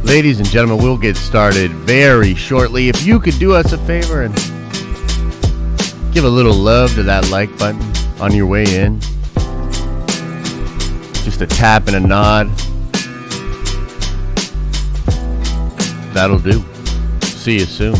Ladies and gentlemen, we'll get started very shortly. If you could do us a favor and give a little love to that like button on your way in. Just a tap and a nod. That'll do. See you soon.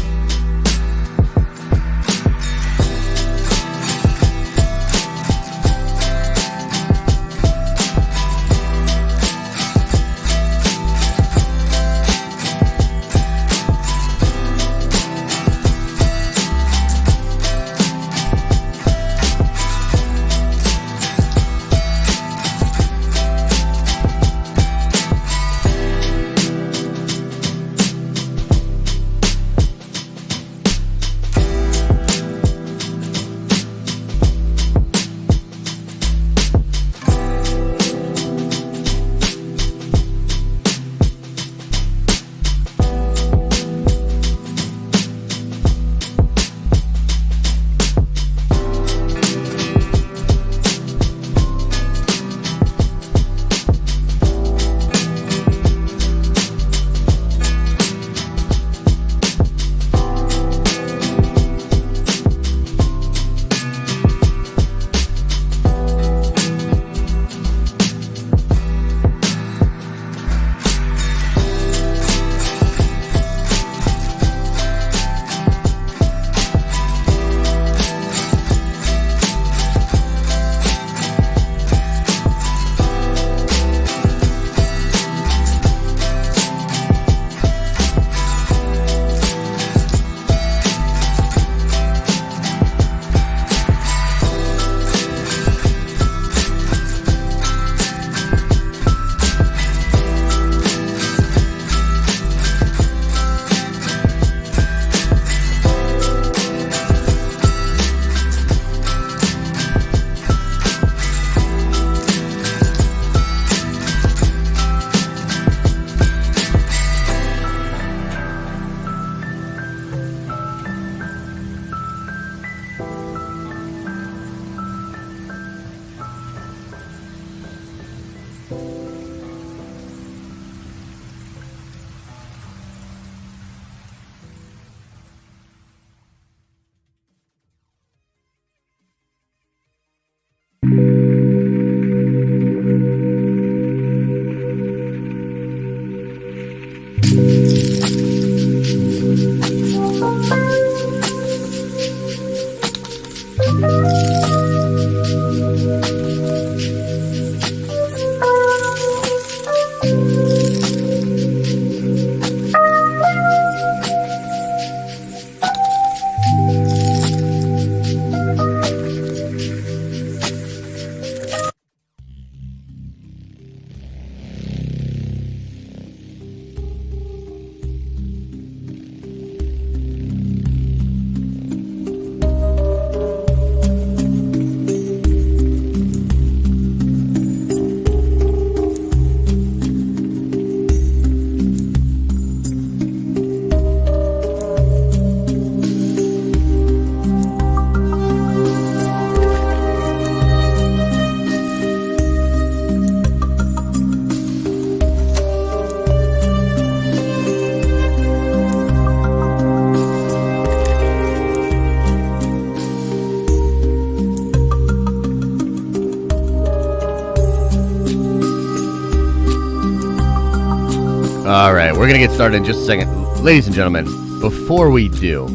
Alright, we're going to get started in just a second. Ladies and gentlemen, before we do,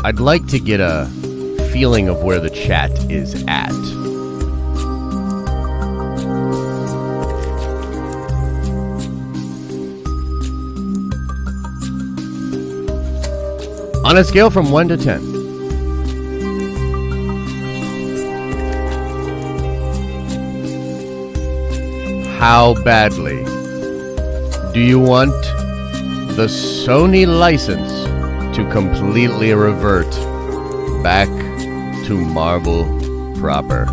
I'd like to get a feeling of where the chat is at. On a scale from 1 to 10. How badly do you want the Sony license to completely revert back to Marvel proper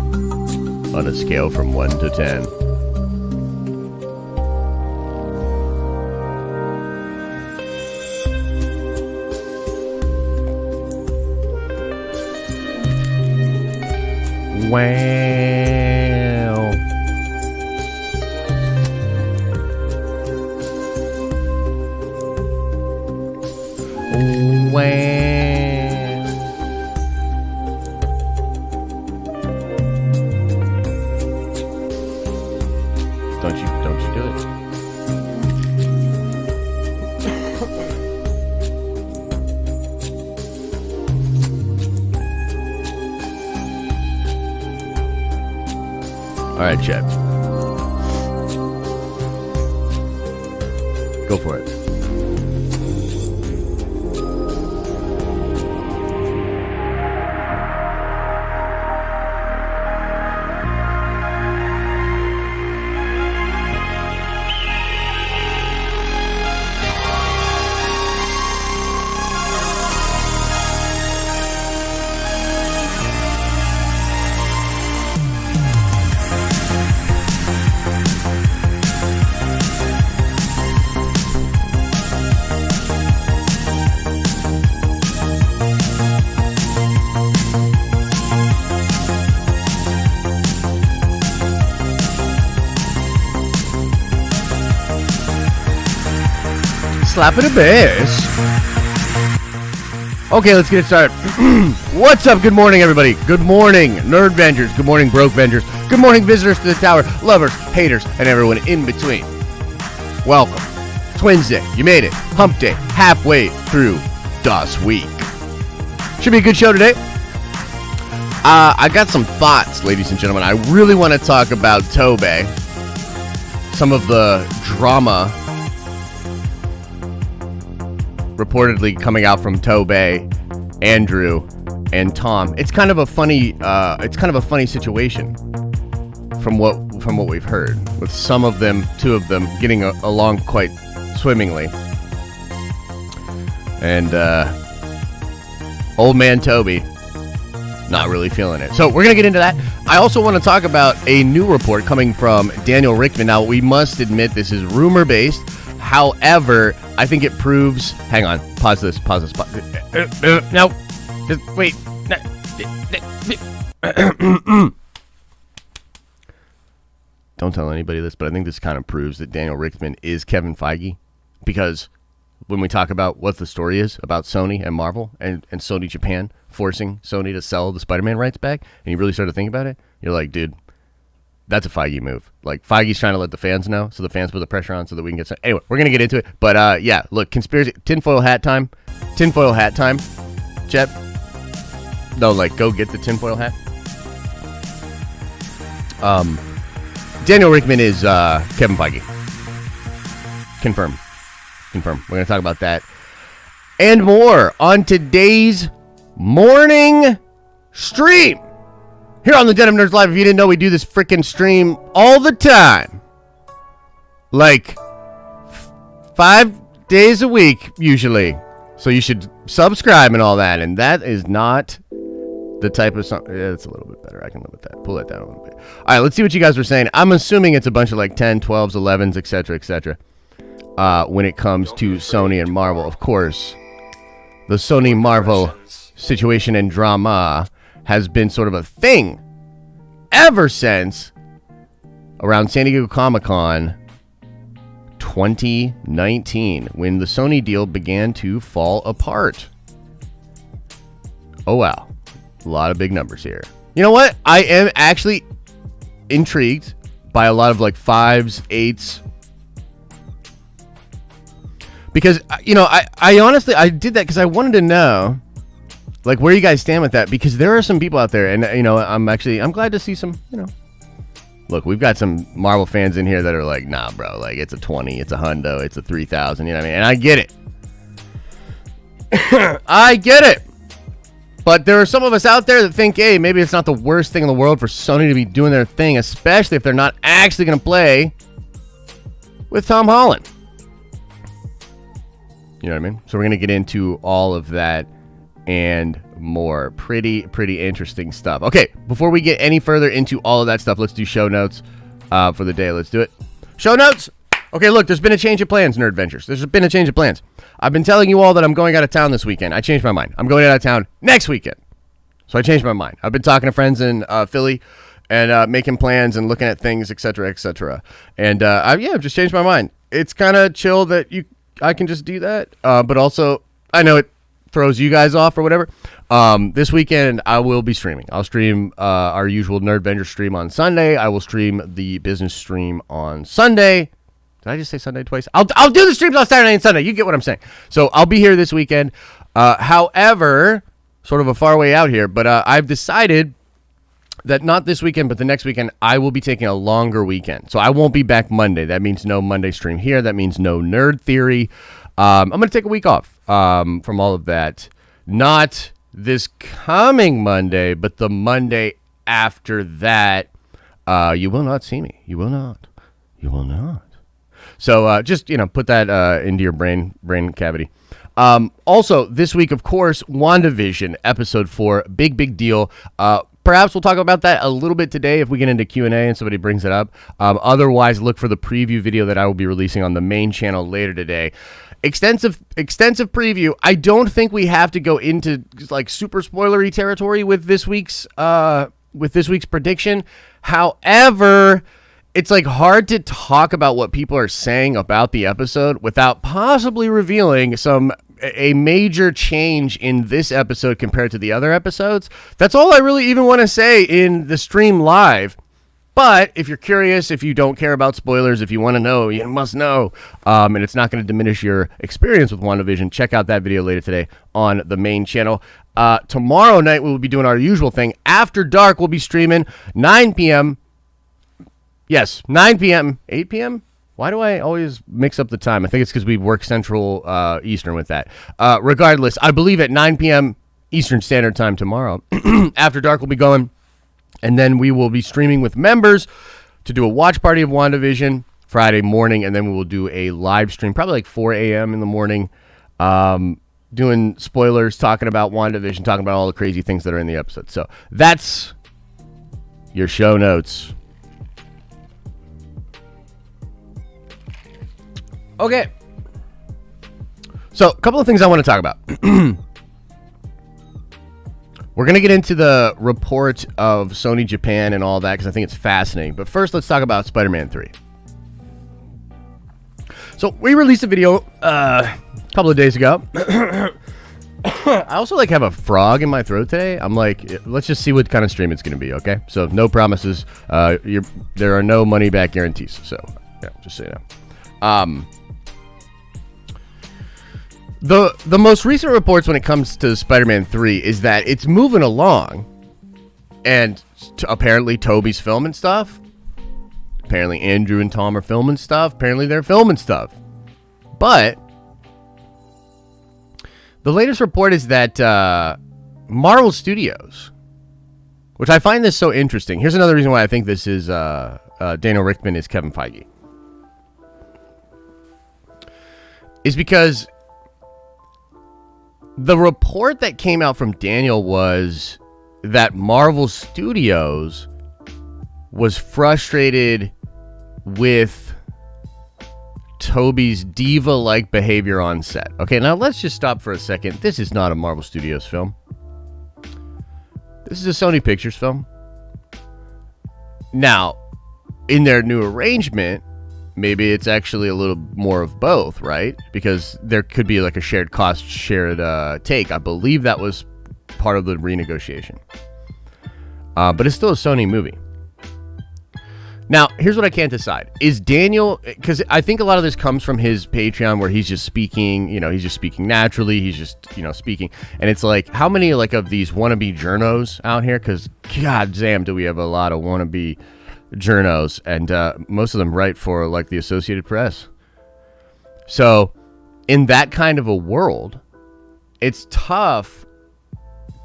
on a scale from 1 to 10? Wow. right, Chet. Go for it. Slapping a bass. Okay, let's get it started. What's up? Good morning, everybody. Good morning, Nerd Vengers. Good morning, Broke Vengers. Good morning, visitors to the tower, lovers, haters, and everyone in between. Welcome. It's Wednesday. You made it. Hump day. Halfway through this week. Should be a good show today. I got some thoughts, ladies and gentlemen. I really want to talk about Tobey. Some of the drama reportedly coming out from Tobey, Andrew, and Tom. It's kind of a funny situation from what we've heard, with some of them, two of them, getting along quite swimmingly, and old man Tobey not really feeling it. So we're gonna get into that. I also want to talk about a new report coming from Daniel Richtman. Now, we must admit this is rumor based. However, I think it proves... Hang on. Pause this. No. Just wait. Don't tell anybody this, but I think this kind of proves that Daniel Richtman is Kevin Feige. Because when we talk about what the story is about Sony and Marvel and Sony Japan forcing Sony to sell the Spider-Man rights back, and you really start to think about it, you're like, dude, that's a Feige move. Like, Feige's trying to let the fans know, so the fans put the pressure on so that we can get some... Anyway, we're going to get into it. But, yeah, look, conspiracy... Tinfoil hat time. Tinfoil hat time. Chet. No, like, go get the tinfoil hat. Daniel Richtman is Kevin Feige. Confirm. We're going to talk about that and more on today's morning stream. Here on the Den of Nerds Live. If you didn't know, we do this freaking stream all the time. Like, 5 days a week, usually. So you should subscribe and all that. And that is not the type of song. Yeah, it's a little bit better. I can live with that. Pull that down a little bit. All right, let's see what you guys were saying. I'm assuming it's a bunch of like 10, 12s, 11s, etc., etc. When it comes to Sony and Marvel. Of course, the Sony Marvel situation and drama has been sort of a thing ever since around San Diego Comic-Con 2019, when the Sony deal began to fall apart. Oh, wow. A lot of big numbers here. You know what? I am actually intrigued by a lot of like 5s, 8s. Because, you know, I honestly, I did that because I wanted to know, like, where you guys stand with that, because there are some people out there, and, you know, I'm glad to see some, you know, look, we've got some Marvel fans in here that are like, nah, bro, like, it's a 20, it's a hundo, it's a 3,000, you know what I mean? And I get it. I get it. But there are some of us out there that think, hey, maybe it's not the worst thing in the world for Sony to be doing their thing, especially if they're not actually going to play with Tom Holland. You know what I mean? So we're going to get into all of that and more. Pretty interesting stuff. Okay, before we get any further into all of that stuff, let's do show notes for the day. Let's do it. Show notes! Okay, look, there's been a change of plans, Nerd Ventures. There's been a change of plans. I've been telling you all that I'm going out of town this weekend. I changed my mind. I'm going out of town next weekend. So I changed my mind. I've been talking to friends in Philly and making plans and looking at things, etc., etc. And I've just changed my mind. It's kind of chill that I can just do that. But also, I know it throws you guys off or whatever. This weekend, I will be streaming. I'll stream our usual Nerd Avenger stream on Sunday. I will stream the business stream on Sunday. Did I just say Sunday twice? I'll do the streams on Saturday and Sunday. You get what I'm saying. So I'll be here this weekend. However, sort of a far way out here, but I've decided that not this weekend, but the next weekend, I will be taking a longer weekend. So I won't be back Monday. That means no Monday stream here. That means no Nerd Theory. I'm going to take a week off from all of that. Not this coming Monday, but the Monday after that. You will not see me. You will not. You will not. So just, put that into your brain cavity. Also, this week, of course, WandaVision, episode 4, big deal. Perhaps we'll talk about that a little bit today if we get into Q&A and somebody brings it up. Otherwise, look for the preview video that I will be releasing on the main channel later today. Extensive preview. I don't think we have to go into like super spoilery territory with this week's prediction. However, it's like hard to talk about what people are saying about the episode without possibly revealing a major change in this episode compared to the other episodes. That's all I really even want to say in the stream live. But if you're curious, if you don't care about spoilers, if you want to know, you must know. And it's not going to diminish your experience with WandaVision. Check out that video later today on the main channel. Tomorrow night, we will be doing our usual thing. After dark, we'll be streaming 9 p.m. Yes, 9 p.m. 8 p.m.? Why do I always mix up the time? I think it's because we work Central Eastern with that. Regardless, I believe at 9 p.m. Eastern Standard Time tomorrow. After dark, we'll be going. And then we will be streaming with members to do a watch party of WandaVision Friday morning. And then we will do a live stream, probably like 4 a.m. in the morning, doing spoilers, talking about WandaVision, talking about all the crazy things that are in the episode. So that's your show notes. Okay. So a couple of things I want to talk about. We're going to get into the report of Sony Japan and all that because I think it's fascinating. But first, let's talk about Spider-Man 3. So we released a video a couple of days ago. I also have a frog in my throat today. I'm like, let's just see what kind of stream it's going to be, okay? So no promises. There are no money back guarantees. So yeah, just so you know. The most recent reports when it comes to Spider-Man 3 is that it's moving along, and apparently Tobey's filming stuff. Apparently Andrew and Tom are filming stuff. Apparently they're filming stuff. But the latest report is that Marvel Studios, which I find this so interesting. Here's another reason why I think this is Daniel Richtman is Kevin Feige. Is because the report that came out from Daniel was that Marvel Studios was frustrated with Tobey's diva-like behavior on set. Okay, now let's just stop for a second. This is not a Marvel Studios film. This is a Sony Pictures film. Now, in their new arrangement, maybe it's actually a little more of both, right? Because there could be like a shared cost, shared take. I believe that was part of the renegotiation. But it's still a Sony movie. Now, here's what I can't decide. Is Daniel, because I think a lot of this comes from his Patreon where he's just speaking, he's just speaking naturally. He's just, speaking. And it's like, how many of these wannabe journos out here? Because, god damn, do we have a lot of wannabe journos, and most of them write for the Associated Press. So in that kind of a world, it's tough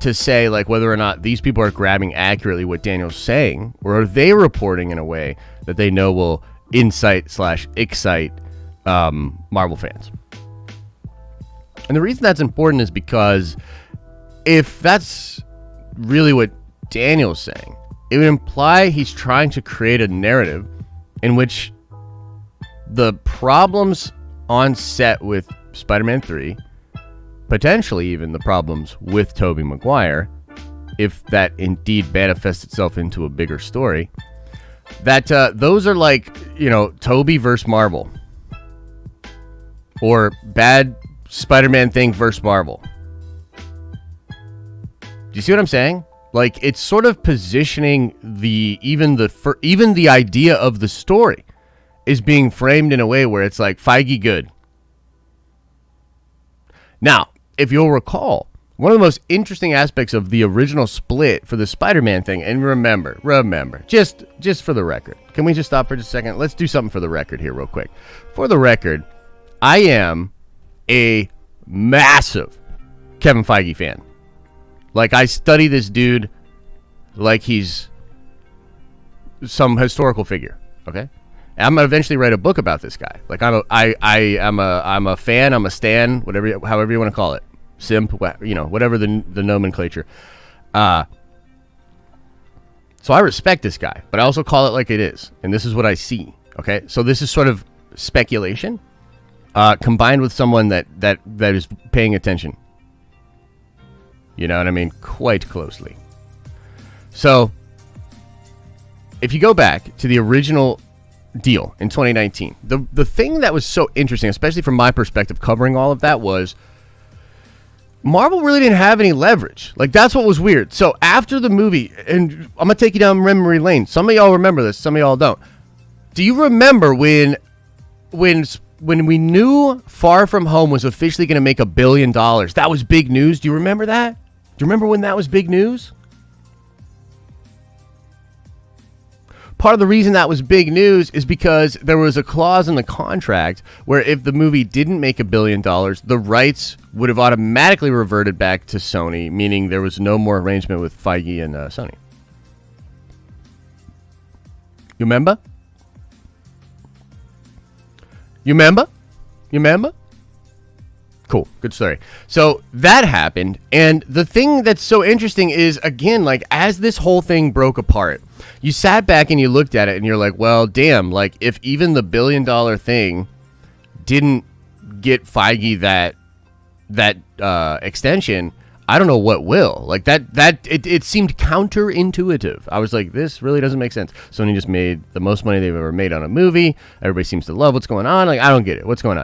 to say whether or not these people are grabbing accurately what Daniel's saying, or are they reporting in a way that they know will incite/excite Marvel fans. And the reason that's important is because if that's really what Daniel's saying, it would imply he's trying to create a narrative in which the problems on set with Spider-Man 3, potentially even the problems with Tobey Maguire, if that indeed manifests itself into a bigger story, that those are Tobey versus Marvel. Or bad Spider-Man thing versus Marvel. Do you see what I'm saying? It's sort of positioning even the idea of the story is being framed in a way where it's Feige good. Now, if you'll recall, one of the most interesting aspects of the original split for the Spider-Man thing, and remember, just for the record, can we just stop for just a second? Let's do something for the record here real quick. For the record, I am a massive Kevin Feige fan. Like, I study this dude like he's some historical figure, okay? And I'm gonna eventually write a book about this guy. Like, I'm a fan, I'm a stan, however you want to call it. Simp, whatever the nomenclature. So I respect this guy, but I also call it like it is, and this is what I see. Okay, so this is sort of speculation, combined with someone that is paying attention. You know what I mean? Quite closely. So, if you go back to the original deal in 2019, the thing that was so interesting, especially from my perspective, covering all of that, was Marvel really didn't have any leverage. Like, that's what was weird. So after the movie, and I'm going to take you down memory lane. Some of y'all remember this, some of y'all don't. Do you remember when we knew Far From Home was officially going to make $1 billion? That was big news. Do you remember that? Do you remember when that was big news? Part of the reason that was big news is because there was a clause in the contract where if the movie didn't make $1 billion, the rights would have automatically reverted back to Sony, meaning there was no more arrangement with Feige and Sony. You remember? You remember? Cool. Good story. So that happened. And the thing that's so interesting is, again, like, as this whole thing broke apart, you sat back and you looked at it and you're like, well, damn, like, if even the $1 billion thing didn't get Feige that extension, I don't know what will. Like, it seemed counterintuitive. I was like, this really doesn't make sense. Sony just made the most money they've ever made on a movie. Everybody seems to love what's going on. Like, I don't get it. What's going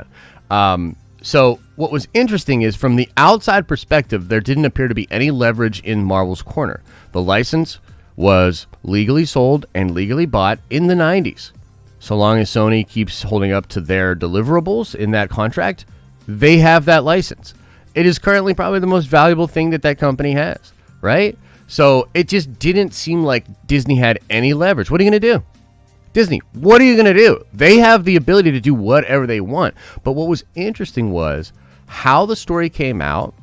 on? So what was interesting is, from the outside perspective, there didn't appear to be any leverage in Marvel's corner. The license was legally sold and legally bought in the 90s. So long as Sony keeps holding up to their deliverables in that contract, they have that license. It is currently probably the most valuable thing that company has, right? So it just didn't seem like Disney had any leverage. What are you going to do? Disney, what are you going to do? They have the ability to do whatever they want. But what was interesting was how the story came out,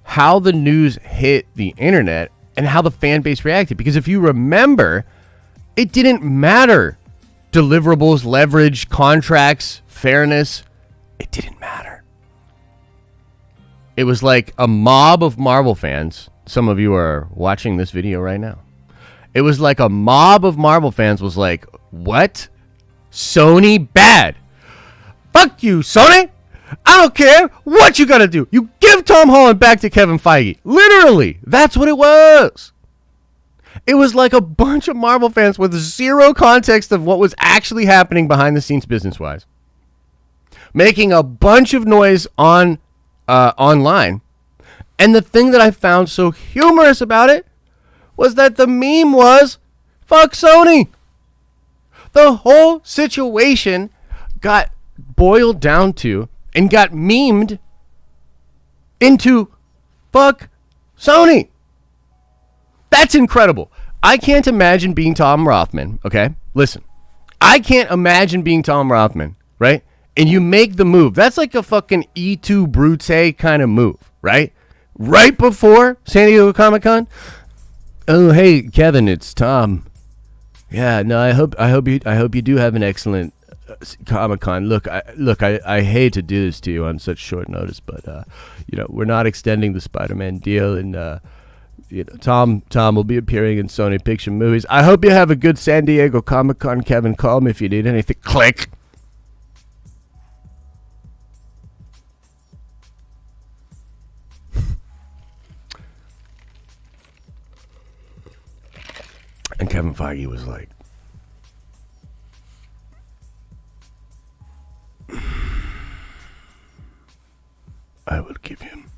how the news hit the internet, and how the fan base reacted. Because if you remember, it didn't matter. Deliverables, leverage, contracts, fairness, it didn't matter. It was like a mob of Marvel fans. Some of you are watching this video right now. It was like a mob of Marvel fans was like, what? Sony bad. Fuck you, Sony. I don't care what you gotta do. You give Tom Holland back to Kevin Feige. Literally, that's what it was. It was like a bunch of Marvel fans with zero context of what was actually happening behind the scenes business-wise, making a bunch of noise online. And the thing that I found so humorous about it was that the meme was, fuck Sony. The whole situation got boiled down to and got memed into fuck Sony. That's incredible. I can't imagine being Tom Rothman, okay? Listen, I can't imagine being Tom Rothman, right? And you make the move. That's like a fucking E2 Brute kind of move, right? Right before San Diego Comic-Con. Oh, hey, Kevin, it's Tom. Yeah, no, I hope you do have an excellent Comic-Con. Look, I hate to do this to you on such short notice, but we're not extending the Spider-Man deal, and Tom will be appearing in Sony Picture movies. I hope you have a good San Diego Comic-Con, Kevin. Call me if you need anything. Click. And Kevin Feige was like, I will give him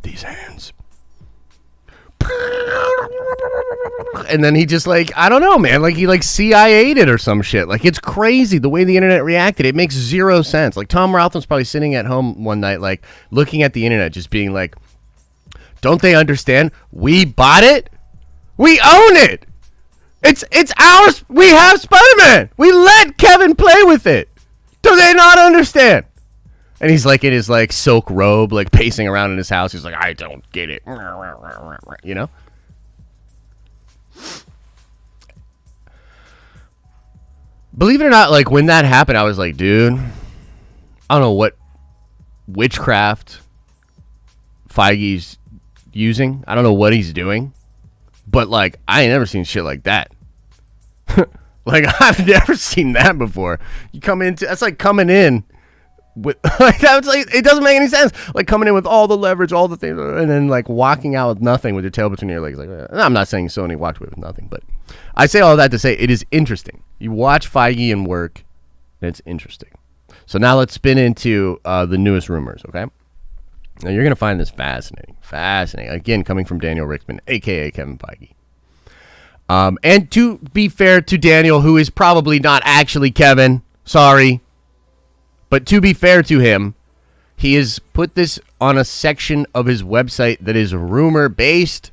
these hands. And then he just like, I don't know, man. Like he like CIA'd it or some shit. Like it's crazy the way the internet reacted. It makes zero sense. Like Tom Rothman's probably sitting at home one night, like looking at the internet, just being like, don't they understand? We bought it. We own it. It's ours. We have Spider-Man. We let Kevin play with it. Do they not understand? And he's like in his like silk robe, like pacing around in his house. He's like, I don't get it. You know? Believe it or not, like when that happened, I was like, dude, I don't know what witchcraft Feige's using. I don't know what he's doing. But like, I ain't never seen shit like that. Like I've never seen that before. You come into, that's like coming in with like that's like, it doesn't make any sense. Like coming in with all the leverage, all the things, and then like walking out with nothing with your tail between your legs. Like I'm not saying Sony walked away with nothing, but I say all that to say it is interesting. You watch Feige and work, and it's interesting. So now let's spin into the newest rumors. Okay, now you're gonna find this fascinating. Again, coming from Daniel Rickman, aka Kevin Feige. And to be fair to Daniel, who is probably not actually Kevin, sorry. But to be fair to him, he has put this on a section of his website that is rumor-based.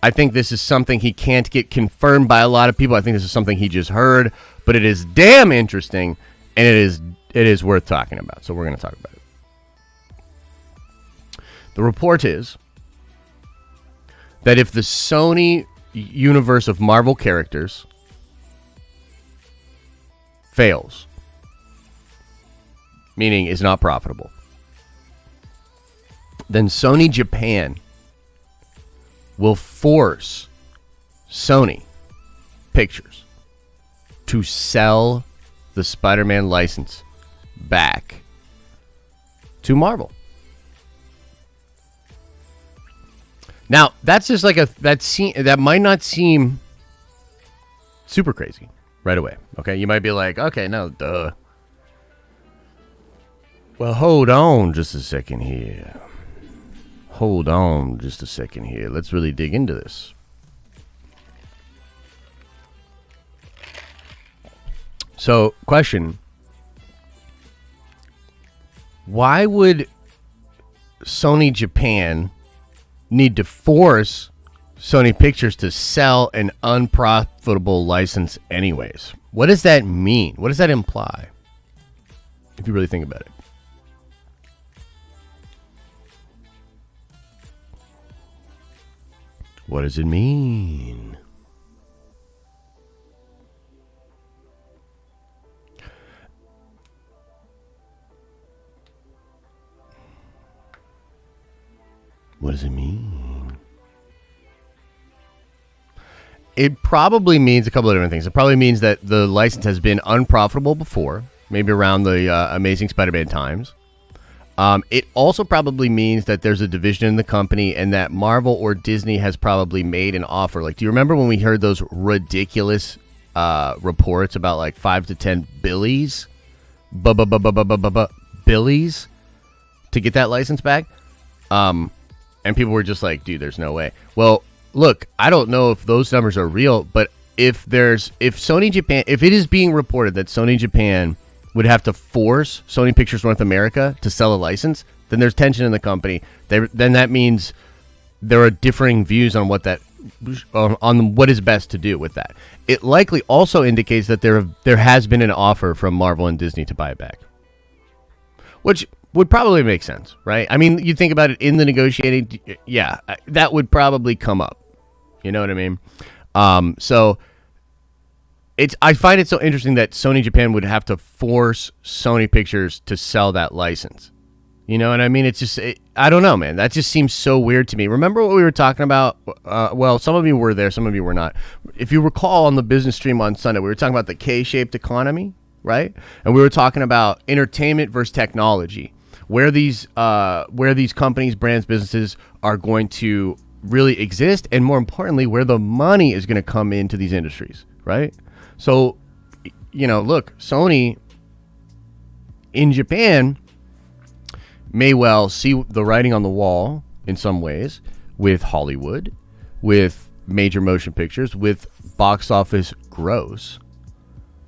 I think this is something he can't get confirmed by a lot of people. I think this is something he just heard. But it is damn interesting, and it is worth talking about. So we're going to talk about it. The report is that if the Sony universe of Marvel characters fails, meaning is not profitable, then Sony Japan will force Sony Pictures to sell the Spider-Man license back to Marvel. Now, that's just like that might not seem super crazy right away. Okay, you might be like, okay, no, duh. Well, hold on just a second here. Let's really dig into this. So, question. Why would Sony Japan need to force Sony Pictures to sell an unprofitable license anyways? What does that mean? What does that imply? If you really think about it. What does it mean? What does it mean? It probably means a couple of different things. It probably means that the license has been unprofitable before, maybe around the Amazing Spider-Man times. It also probably means that there's a division in the company and that Marvel or Disney has probably made an offer. Like, do you remember when we heard those ridiculous reports about like 5 to 10 billies? Billies to get that license back? And people were just like, dude, there's no way. Well, look, I don't know if those numbers are real, but if Sony Japan, if it is being reported that Sony Japan would have to force Sony Pictures North America to sell a license, then there's tension in the company. Then that means there are differing views on what is best to do with that. It likely also indicates that there has been an offer from Marvel and Disney to buy it back, which would probably make sense, right? I mean, you think about it in the negotiating, yeah, that would probably come up. You know what I mean? So I find it so interesting that Sony Japan would have to force Sony Pictures to sell that license. You know what I mean? It's just, I don't know, man. That just seems so weird to me. Remember what we were talking about? Well, some of you were there, some of you were not. If you recall on the business stream on Sunday, we were talking about the K-shaped economy, right? And we were talking about entertainment versus technology, where these companies, brands, businesses are going to really exist, and more importantly, where the money is going to come into these industries, right? So, you know, look, Sony in Japan may well see the writing on the wall in some ways with Hollywood, with major motion pictures with box office gross.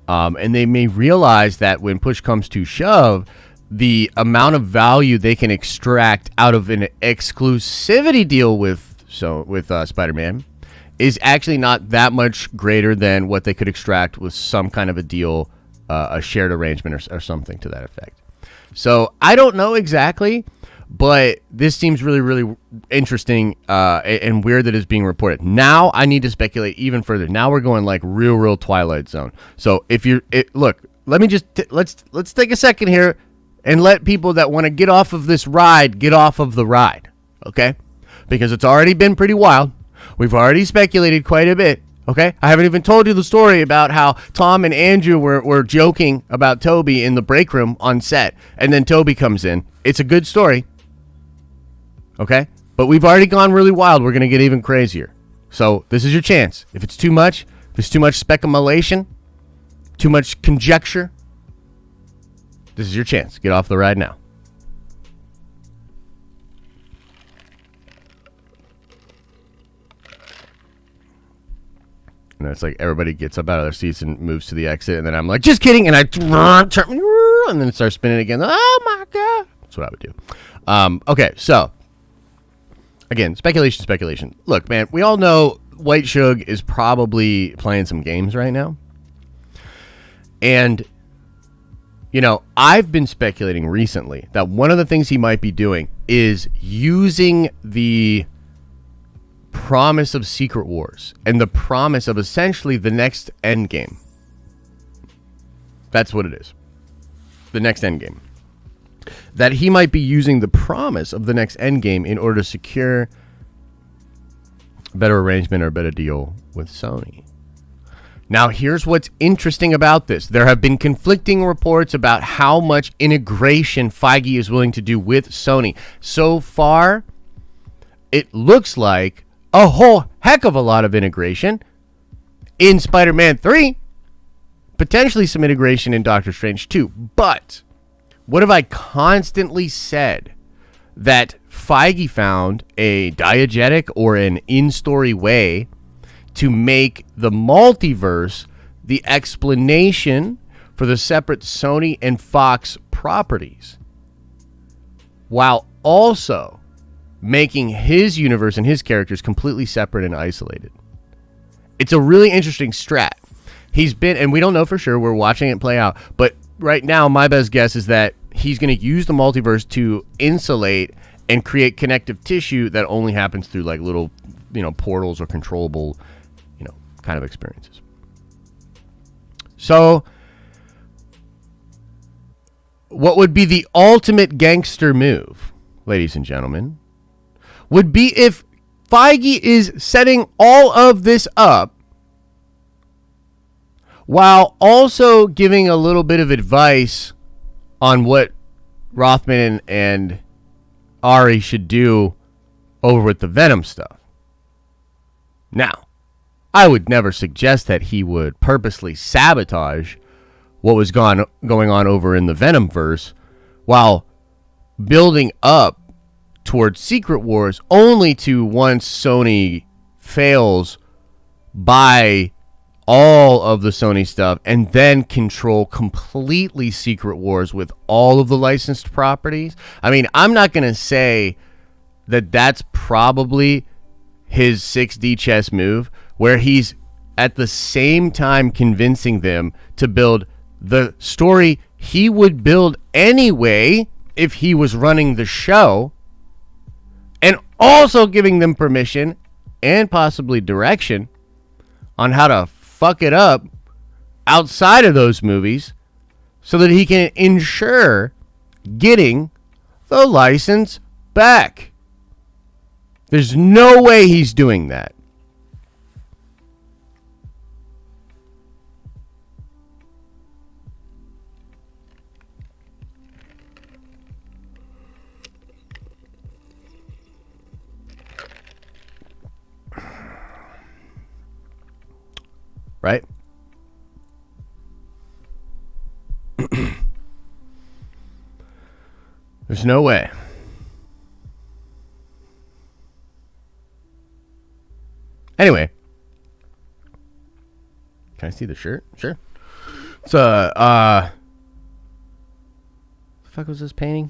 And they may realize that when push comes to shove, the amount of value they can extract out of an exclusivity deal with Spider-Man is actually not that much greater than what they could extract with some kind of a deal, a shared arrangement or something to that effect. So I don't know exactly, but this seems really, really interesting and weird that it's being reported. Now I need to speculate even further. Now we're going like real Twilight Zone. So if you're look, let me just let's take a second here and let people that want to get off of this ride get off of the ride, okay? Because it's already been pretty wild. We've already speculated quite a bit, okay? I haven't even told you the story about how Tom and Andrew were joking about Tobey in the break room on set, and then Tobey comes in. It's a good story, okay? But we've already gone really wild. We're going to get even crazier. So this is your chance. If it's too much, if it's too much speculation, too much conjecture, this is your chance. Get off the ride now. And it's like everybody gets up out of their seats and moves to the exit. And then I'm like, just kidding. And I turn, and then it starts spinning again. Oh, my God. That's what I would do. Okay, so. Again, speculation. Look, man, we all know White Shug is probably playing some games right now. And, you know, I've been speculating recently that one of the things he might be doing is using the promise of Secret Wars and the promise of essentially the next Endgame. That's what it is. The next Endgame. That he might be using the promise of the next Endgame in order to secure a better arrangement or a better deal with Sony. Now, here's what's interesting about this. There have been conflicting reports about how much integration Feige is willing to do with Sony. So far, it looks like a whole heck of a lot of integration in Spider-Man 3. Potentially some integration in Doctor Strange 2. But what have I constantly said? That Feige found a diegetic or an in-story way to make the multiverse the explanation for the separate Sony and Fox properties, while also making his universe and his characters completely separate and isolated. It's a really interesting strat. He's been, and we don't know for sure, we're watching it play out, but right now my best guess is that he's going to use the multiverse to insulate and create connective tissue that only happens through like little, portals or controllable, kind of experiences. So what would be the ultimate gangster move, ladies and gentlemen, would be if Feige is setting all of this up while also giving a little bit of advice on what Rothman and Ari should do over with the Venom stuff. Now, I would never suggest that he would purposely sabotage what was going on over in the Venomverse while building up towards Secret Wars, only to, once Sony fails, buy all of the Sony stuff and then control completely Secret Wars with all of the licensed properties. I mean, I'm not going to say that that's probably his 6D chess move, where he's at the same time convincing them to build the story he would build anyway if he was running the show, and also giving them permission and possibly direction on how to fuck it up outside of those movies so that he can ensure getting the license back. There's no way he's doing that. Right? There's no way. Anyway. Can I see the shirt? Sure. So, the fuck was this painting?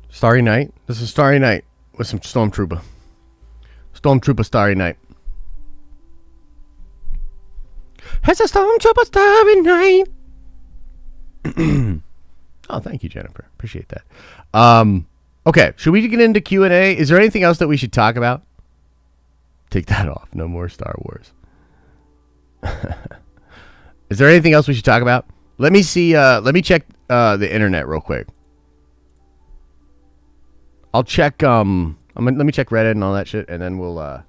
Starry Night. This is Starry Night with some Stormtrooper. Stormtrooper Starry Night. It's a Stormtrooper Starry Night. Oh, thank you, Jennifer. Appreciate that. Okay, should we get into Q&A? Is there anything else that we should talk about? Take that off. No more Star Wars. Is there anything else we should talk about? Let me see. Let me check the internet real quick. I'll check. Let me check Reddit and all that shit, and then we'll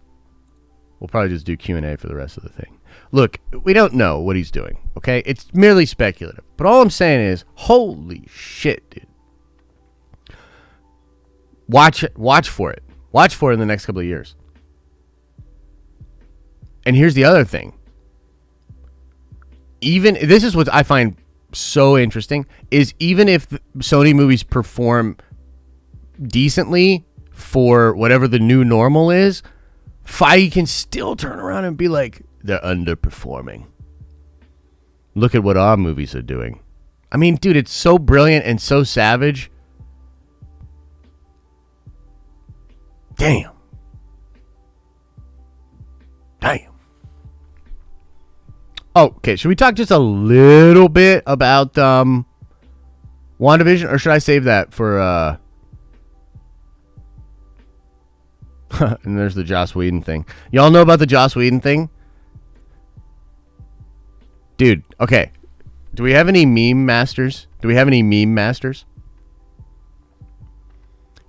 probably just do Q&A for the rest of the thing. Look, we don't know what he's doing. Okay, it's merely speculative. But all I'm saying is, holy shit, dude. Watch for it. Watch for it in the next couple of years. And here's the other thing. This is what I find so interesting, is even if Sony movies perform decently for whatever the new normal is, Feige can still turn around and be like, they're underperforming. Look at what our movies are doing. I mean, dude, it's so brilliant and so savage. Damn. Oh, okay, should we talk just a little bit about WandaVision, or should I save that for and there's the Joss Whedon thing. Y'all know about the Joss Whedon thing? Dude, okay. Do we have any meme masters?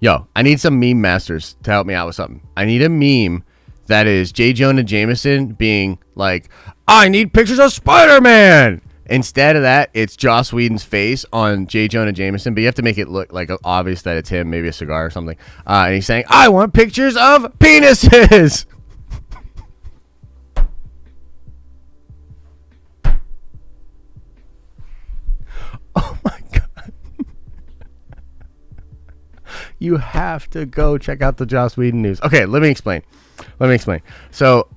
Yo, I need some meme masters to help me out with something. I need a meme that is J. Jonah Jameson being like, I need pictures of Spider-Man. Instead of that, it's Joss Whedon's face on J. Jonah Jameson, but you have to make it look like obvious that it's him, maybe a cigar or something. And he's saying, I want pictures of penises. Oh my God. You have to go check out the Joss Whedon news. Okay, let me explain. So,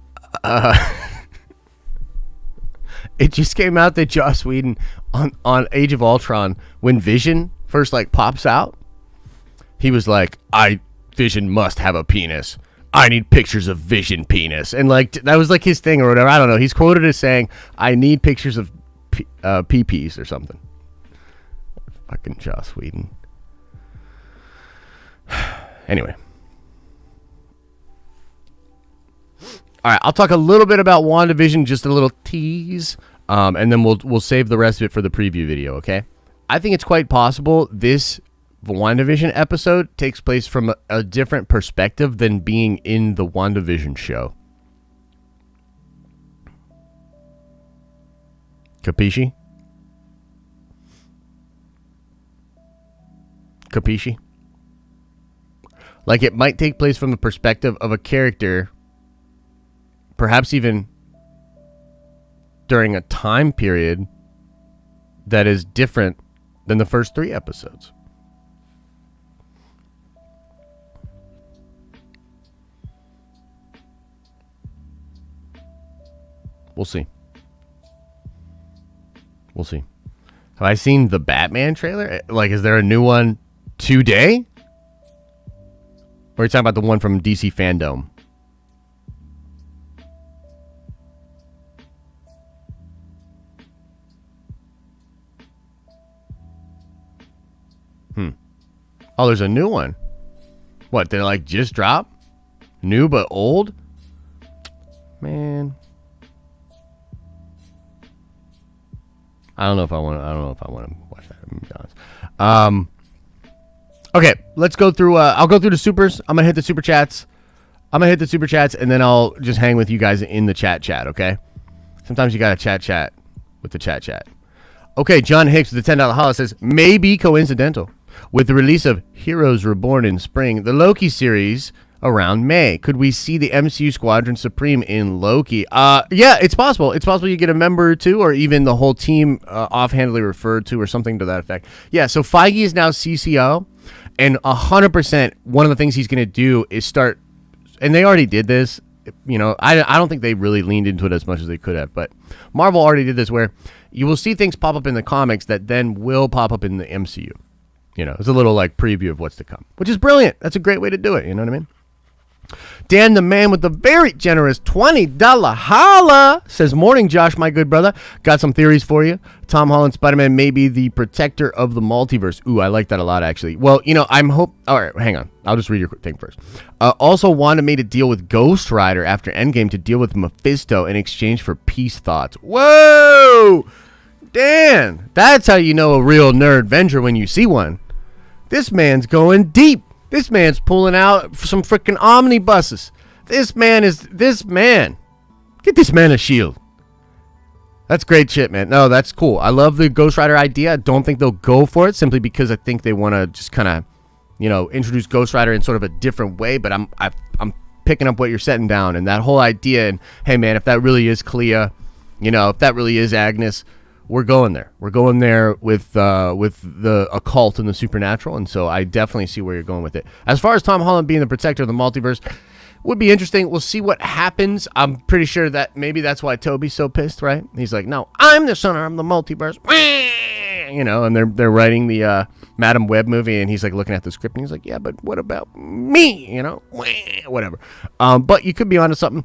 it just came out that Joss Whedon on Age of Ultron, when Vision first pops out, he was like, Vision must have a penis. I need pictures of Vision penis. And that was his thing or whatever. I don't know. He's quoted as saying, I need pictures of PPs or something. Fucking Joss Whedon. Anyway. All right, I'll talk a little bit about WandaVision, just a little tease, and then we'll save the rest of it for the preview video, okay? I think it's quite possible this WandaVision episode takes place from a different perspective than being in the WandaVision show. Capisci? It might take place from the perspective of a character, perhaps even during a time period that is different than the first 3 episodes. We'll see. Have I seen the Batman trailer? Is there a new one today? Or are you talking about the one from DC Fandom? Oh, there's a new one. What, they just drop? New but old? Man. I don't know if I want to watch that, to be honest. Okay, let's go through I'll go through the supers. I'm going to hit the super chats. And then I'll just hang with you guys in the chat, okay? Sometimes you got to chat with the chat. Okay, John Hicks with the $10 holla says, may be coincidental with the release of Heroes Reborn in spring, the Loki series around May. Could we see the MCU Squadron Supreme in Loki? Yeah, it's possible. It's possible you get a member or two, or even the whole team offhandedly referred to, or something to that effect. Yeah, so Feige is now CCO, and 100% one of the things he's going to do is start, and they already did this, I don't think they really leaned into it as much as they could have. But Marvel already did this where you will see things pop up in the comics that then will pop up in the MCU. It's a little like preview of what's to come, which is brilliant. That's a great way to do it. You know what I mean? Dan, the man with the very generous $20 holla, says, morning, Josh, my good brother. Got some theories for you. Tom Holland Spider-Man may be the protector of the multiverse. Ooh, I like that a lot, actually. Well, all right, hang on. I'll just read your thing first. Also, Wanda made a deal with Ghost Rider after Endgame to deal with Mephisto in exchange for peace thoughts. Whoa! Dan, that's how you know a real nerd Avenger when you see one. This man's going deep. This man's pulling out some freaking omnibuses. This man. Get this man a shield. That's great shit, man. No, that's cool. I love the Ghost Rider idea. I don't think they'll go for it simply because I think they want to just kind of, introduce Ghost Rider in sort of a different way. But I'm picking up what you're setting down, and that whole idea. And hey, man, if that really is Clea, if that really is Agnes, we're going there. We're going there with the occult and the supernatural, and so I definitely see where you're going with it. As far as Tom Holland being the protector of the multiverse, would be interesting. We'll see what happens. I'm pretty sure that maybe that's why Tobey's so pissed, right? He's like, no, I'm the center of the multiverse. And they're writing the Madam Web movie, and he's like looking at the script, and he's like, yeah, but what about me? Whatever. But you could be onto something.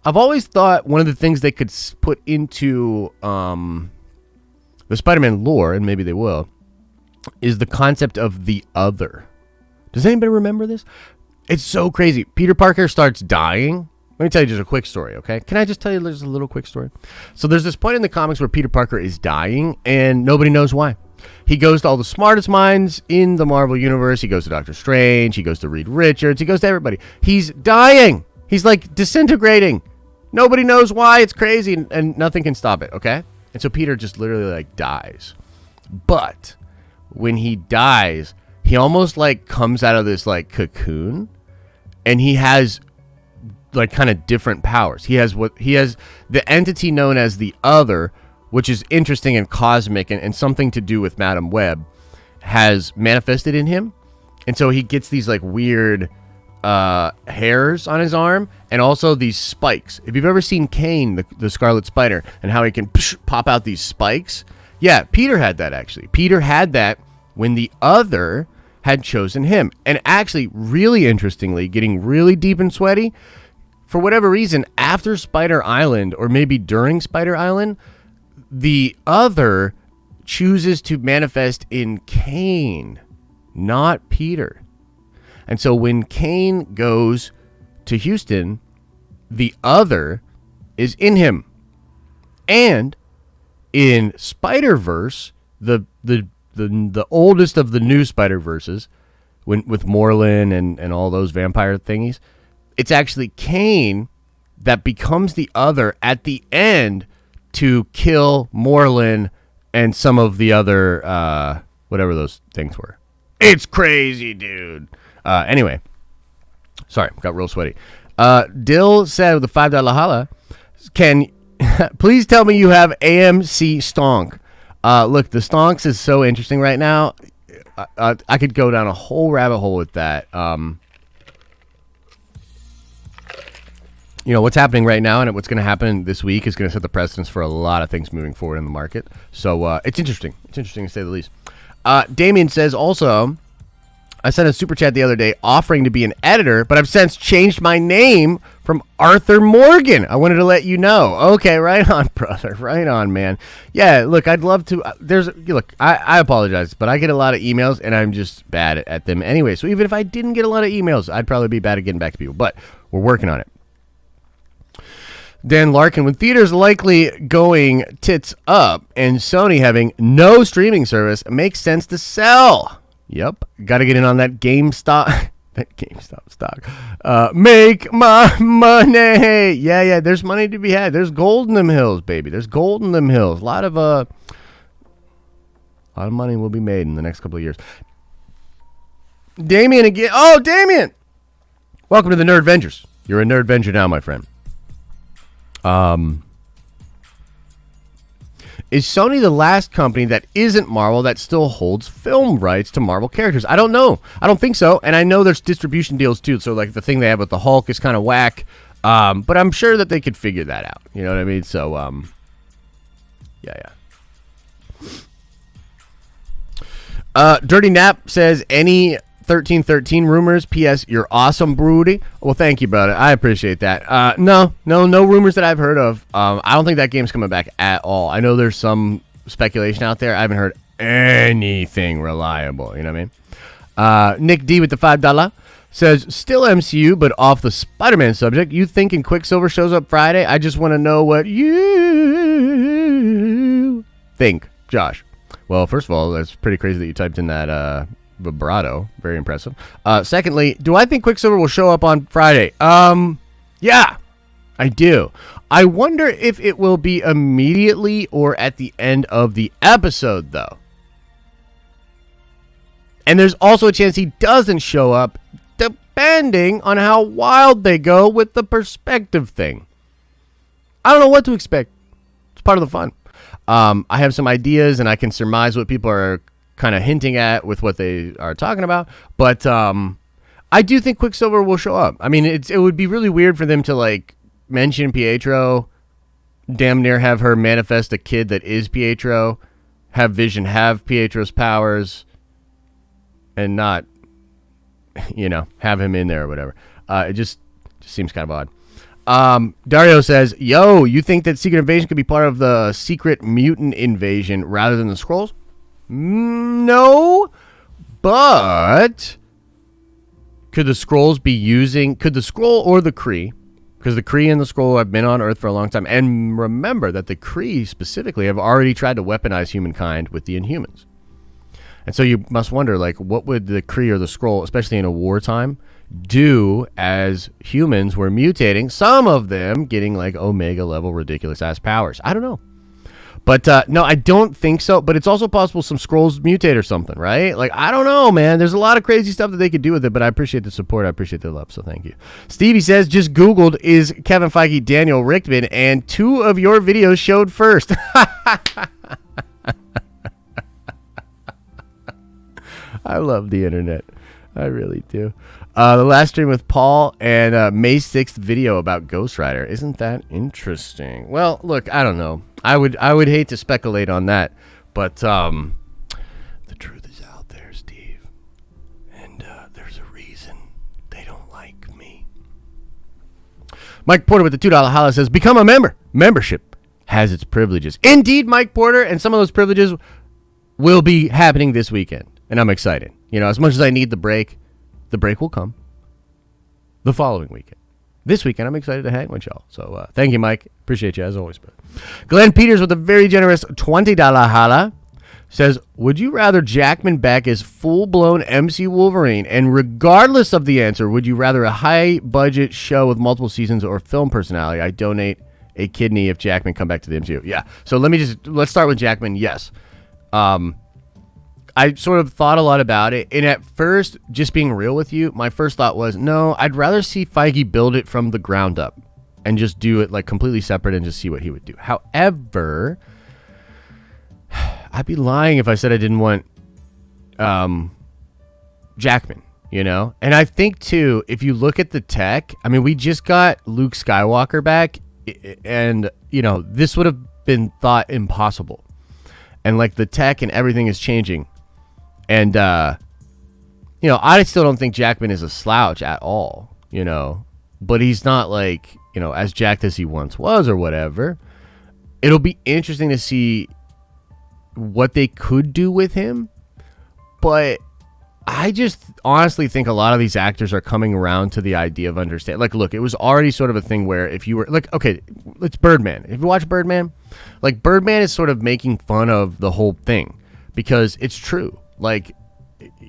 I've always thought one of the things they could put into the Spider-Man lore, and maybe they will, is the concept of the other. Does anybody remember this? It's so crazy. Peter Parker starts dying. Let me tell you just a quick story, okay? Can I just tell you just a little quick story? So there's this point in the comics where Peter Parker is dying, and nobody knows why. He goes to all the smartest minds in the Marvel Universe. He goes to Doctor Strange. He goes to Reed Richards. He goes to everybody. He's dying. He's like disintegrating. Nobody knows why. It's crazy, and nothing can stop it, okay? And so Peter just literally like dies. But when he dies, he almost like comes out of this like cocoon, and he has like kind of different powers. He has the entity known as the Other, which is interesting and cosmic and something to do with Madam Web, has manifested in him. And so he gets these like weird hairs on his arm, and also these spikes. If you've ever seen Kane, the Scarlet Spider, and how he can pop out these spikes, yeah, Peter had that actually. Peter had that when the Other had chosen him. And actually, really interestingly, getting really deep and sweaty, for whatever reason, after Spider Island, or maybe during Spider Island, the Other chooses to manifest in Kane, not Peter. And so when Kane goes to Houston, the Other is in him. And in Spider-Verse, the oldest of the new Spider-Verses, with Morlun and all those vampire thingies, it's actually Kane that becomes the Other at the end to kill Morlun and some of the other, whatever those things were. It's crazy, dude. Anyway, sorry, got real sweaty. Dill said with a $5 holla, can please tell me you have AMC Stonk. Look, the Stonks is so interesting right now. I could go down a whole rabbit hole with that. What's happening right now and what's going to happen this week is going to set the precedence for a lot of things moving forward in the market. So it's interesting. It's interesting to say the least. Damien says also, I sent a super chat the other day offering to be an editor, but I've since changed my name from Arthur Morgan. I wanted to let you know. Okay, right on, brother. Right on, man. Yeah, look, I'd love to. I apologize, but I get a lot of emails, and I'm just bad at them anyway. So even if I didn't get a lot of emails, I'd probably be bad at getting back to people. But we're working on it. Dan Larkin, when theaters likely going tits up and Sony having no streaming service, it makes sense to sell. Yep, got to get in on that GameStop. That GameStop stock. Make my money. Yeah, there's money to be had. There's gold in them hills, baby. There's gold in them hills. A lot of money will be made in the next couple of years. Damien again. Oh, Damien! Welcome to the Nerd Vengers. You're a Nerd Venger now, my friend. Is Sony the last company that isn't Marvel that still holds film rights to Marvel characters? I don't know. I don't think so. And I know there's distribution deals too. So like the thing they have with the Hulk is kind of whack. But I'm sure that they could figure that out. You know what I mean? So, yeah. Dirty Nap says, any 1313 rumors? P.S. You're awesome, Broody. Well, thank you, brother. I appreciate that. No rumors that I've heard of. I don't think that game's coming back at all. I know there's some speculation out there. I haven't heard anything reliable. You know what I mean? Nick D with the $5 says, still MCU, but off the Spider-Man subject. You thinking Quicksilver shows up Friday? I just want to know what you think, Josh. Well, first of all, that's pretty crazy that you typed in that vibrato. Very impressive. Secondly, do I think Quicksilver will show up on Friday? Yeah, I do. I wonder if it will be immediately or at the end of the episode, though. And there's also a chance he doesn't show up, depending on how wild they go with the perspective thing. I don't know what to expect. It's part of the fun. I have some ideas, and I can surmise what people are kind of hinting at with what they are talking about. But I do think Quicksilver will show up. I mean, it would be really weird for them to, like, mention Pietro, damn near have her manifest a kid that is Pietro, have Vision have Pietro's powers, and not, have him in there or whatever. It just seems kind of odd. Dario says, yo, you think that Secret Invasion could be part of the Secret Mutant Invasion rather than the Skrulls? No, but could the Skrulls be using, could the Skrull or the Kree, because the Kree and the Skrull have been on Earth for a long time, and remember that the Kree specifically have already tried to weaponize humankind with the Inhumans. And so you must wonder, like, what would the Kree or the Skrull, especially in a wartime, do as humans were mutating, some of them getting, like, Omega-level ridiculous-ass powers? I don't know. But, no, I don't think so. But it's also possible some Skrulls mutate or something, right? Like, I don't know, man. There's a lot of crazy stuff that they could do with it, but I appreciate the support. I appreciate the love, so thank you. Stevie says, just Googled, is Kevin Feige Daniel Richtman, and 2 of your videos showed first. I love the internet. I really do. The last stream with Paul and May 6th video about Ghost Rider. Isn't that interesting? Well, look, I don't know. I would hate to speculate on that, but the truth is out there, Steve. And there's a reason they don't like me. Mike Porter with the $2 holla says, become a member. Membership has its privileges. Indeed, Mike Porter, and some of those privileges will be happening this weekend. And I'm excited. As much as I need the break will come the following weekend. This weekend, I'm excited to hang with y'all. So thank you, Mike. Appreciate you as always. Bro. Glenn Peters with a very generous $20 holla says, would you rather Jackman back as full-blown MC Wolverine? And regardless of the answer, would you rather a high-budget show with multiple seasons or film personality? I donate a kidney if Jackman come back to the MCU. Yeah. So let's start with Jackman. Yes. I sort of thought a lot about it, and at first, just being real with you, my first thought was, no, I'd rather see Feige build it from the ground up and just do it like completely separate and just see what he would do. However, I'd be lying if I said I didn't want Jackman, And I think, too, if you look at the tech, I mean, we just got Luke Skywalker back, and, this would have been thought impossible. And, like, the tech and everything is changing. And, I still don't think Jackman is a slouch at all, but he's not like, as jacked as he once was or whatever. It'll be interesting to see what they could do with him. But I just honestly think a lot of these actors are coming around to the idea of understand. Like, look, it was already sort of a thing where if you were like, okay, it's Birdman. If you watch Birdman, like Birdman is sort of making fun of the whole thing because it's true. Like,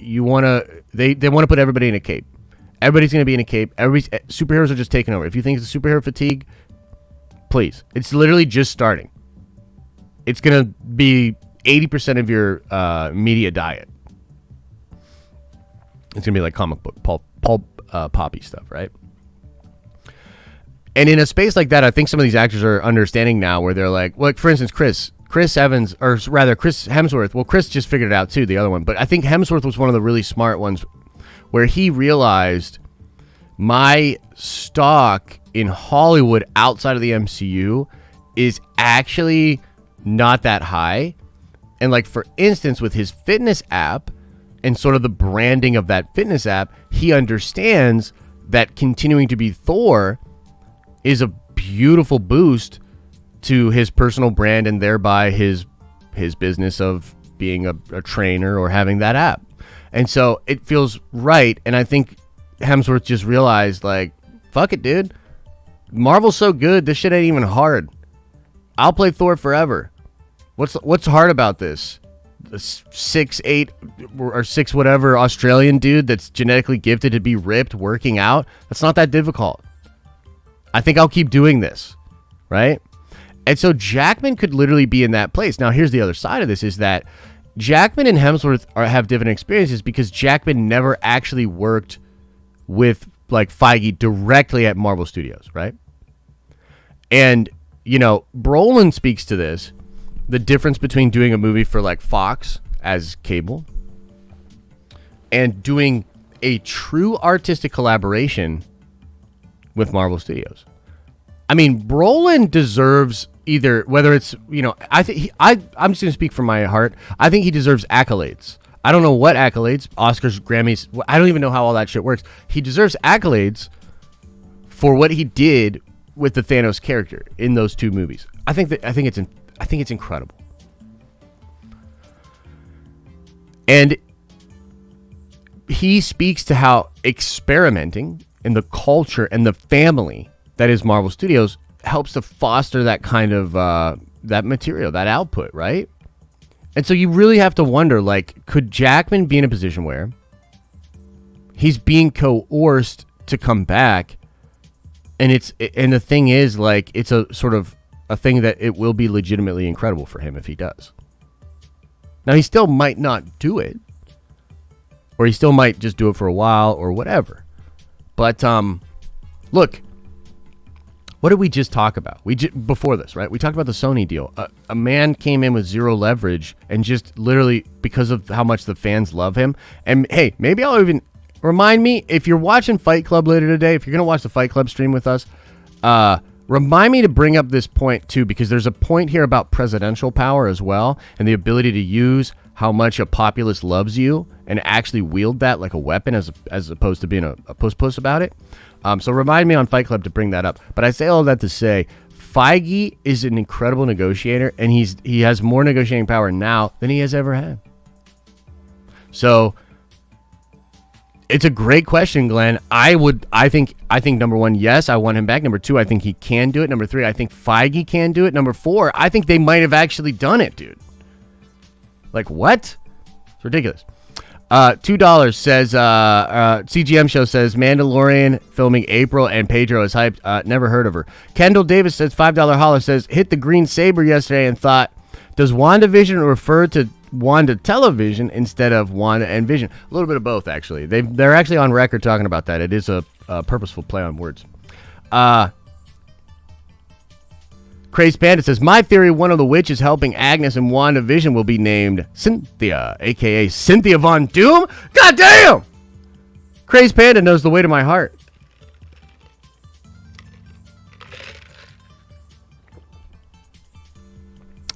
they want to put everybody in a cape. Everybody's going to be in a cape. Superheroes are just taking over. If you think it's superhero fatigue, please. It's literally just starting. It's going to be 80% of your media diet. It's going to be like comic book, pulp poppy stuff, right? And in a space like that, I think some of these actors are understanding now where they're like, for instance, Chris Evans, or rather Chris Hemsworth. Well, Chris just figured it out too, the other one. But I think Hemsworth was one of the really smart ones where he realized my stock in Hollywood outside of the MCU is actually not that high. And like, for instance, with his fitness app and sort of the branding of that fitness app, he understands that continuing to be Thor is a beautiful boost to his personal brand and thereby his business of being a trainer or having that app. And so it feels right. And I think Hemsworth just realized, like, fuck it, dude. Marvel's so good, this shit ain't even hard. I'll play Thor forever. What's hard about this? A 6'8" or 6 whatever Australian dude that's genetically gifted to be ripped working out? That's not that difficult. I think I'll keep doing this, right? And so Jackman could literally be in that place. Now, here's the other side of this, is that Jackman and Hemsworth have different experiences because Jackman never actually worked with, like, Feige directly at Marvel Studios, right? And, you know, Brolin speaks to this, the difference between doing a movie for, like, Fox as cable and doing a true artistic collaboration with Marvel Studios. I mean, Brolin deserves either, whether it's, you know, I think I'm just going to speak from my heart. I think he deserves accolades. I don't know what accolades, Oscars, Grammys. I don't even know how all that shit works. He deserves accolades for what he did with the Thanos character in those two movies. I think it's incredible. And he speaks to how experimenting in the culture and the family that is Marvel Studios helps to foster that kind of that material, that output, right? And so you really have to wonder, like, could Jackman be in a position where he's being coerced to come back, and the thing is, like, it's a sort of a thing that it will be legitimately incredible for him if he does. Now, he still might not do it, or he still might just do it for a while or whatever. But look, what did we just talk about? Before this, right? We talked about the Sony deal. A man came in with zero leverage and just literally, because of how much the fans love him. And hey, maybe I'll even remind me, if you're watching Fight Club later today, if you're going to watch the Fight Club stream with us, remind me to bring up this point too, because there's a point here about presidential power as well, and the ability to use how much a populace loves you and actually wield that like a weapon as opposed to being a puss about it. So remind me on Fight Club to bring that up. But I say all that to say, Feige is an incredible negotiator, and he has more negotiating power now than he has ever had. So it's a great question, Glenn. I think number one, yes, I want him back. Number two, I think he can do it. Number three, I think Feige can do it. Number four, I think they might have actually done it, dude. Like, what? It's ridiculous. $2 says, CGM show says, Mandalorian filming April and Pedro is hyped. Never heard of her. Kendall Davis says, $5 holler says, hit the green saber yesterday and thought, does WandaVision refer to Wanda Television instead of Wanda and Vision? A little bit of both, actually. They're actually on record talking about that. It is a purposeful play on words. Crazed Panda says, my theory, one of the witches helping Agnes in WandaVision will be named Cynthia, a.k.a. Cynthia Von Doom? God damn! Crazed Panda knows the way to my heart.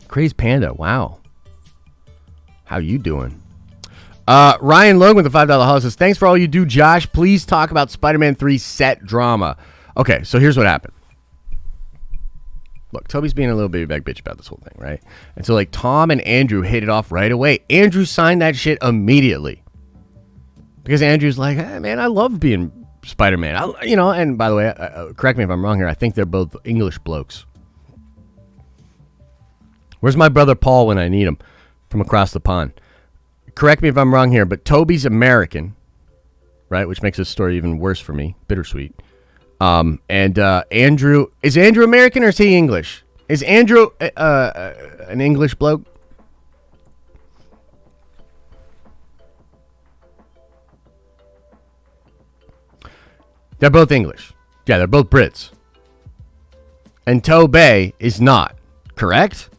Crazed Panda, wow. How you doing? Ryan Logan with the $5 holler says, thanks for all you do, Josh. Please talk about Spider-Man 3 set drama. Okay, so here's what happened. Look, Tobey's being a little baby bitch about this whole thing, right? And so, like, Tom and Andrew hit it off right away. Andrew signed that shit immediately. Because Andrew's like, hey, man, I love being Spider-Man. And by the way, correct me if I'm wrong here, I think they're both English blokes. Where's my brother Paul when I need him from across the pond? Correct me if I'm wrong here, but Tobey's American, right? Which makes this story even worse for me. Bittersweet. And Andrew, is Andrew American or is he English? Is Andrew an English bloke? They're both English. Yeah, they're both Brits. And Tobey is not. Correct?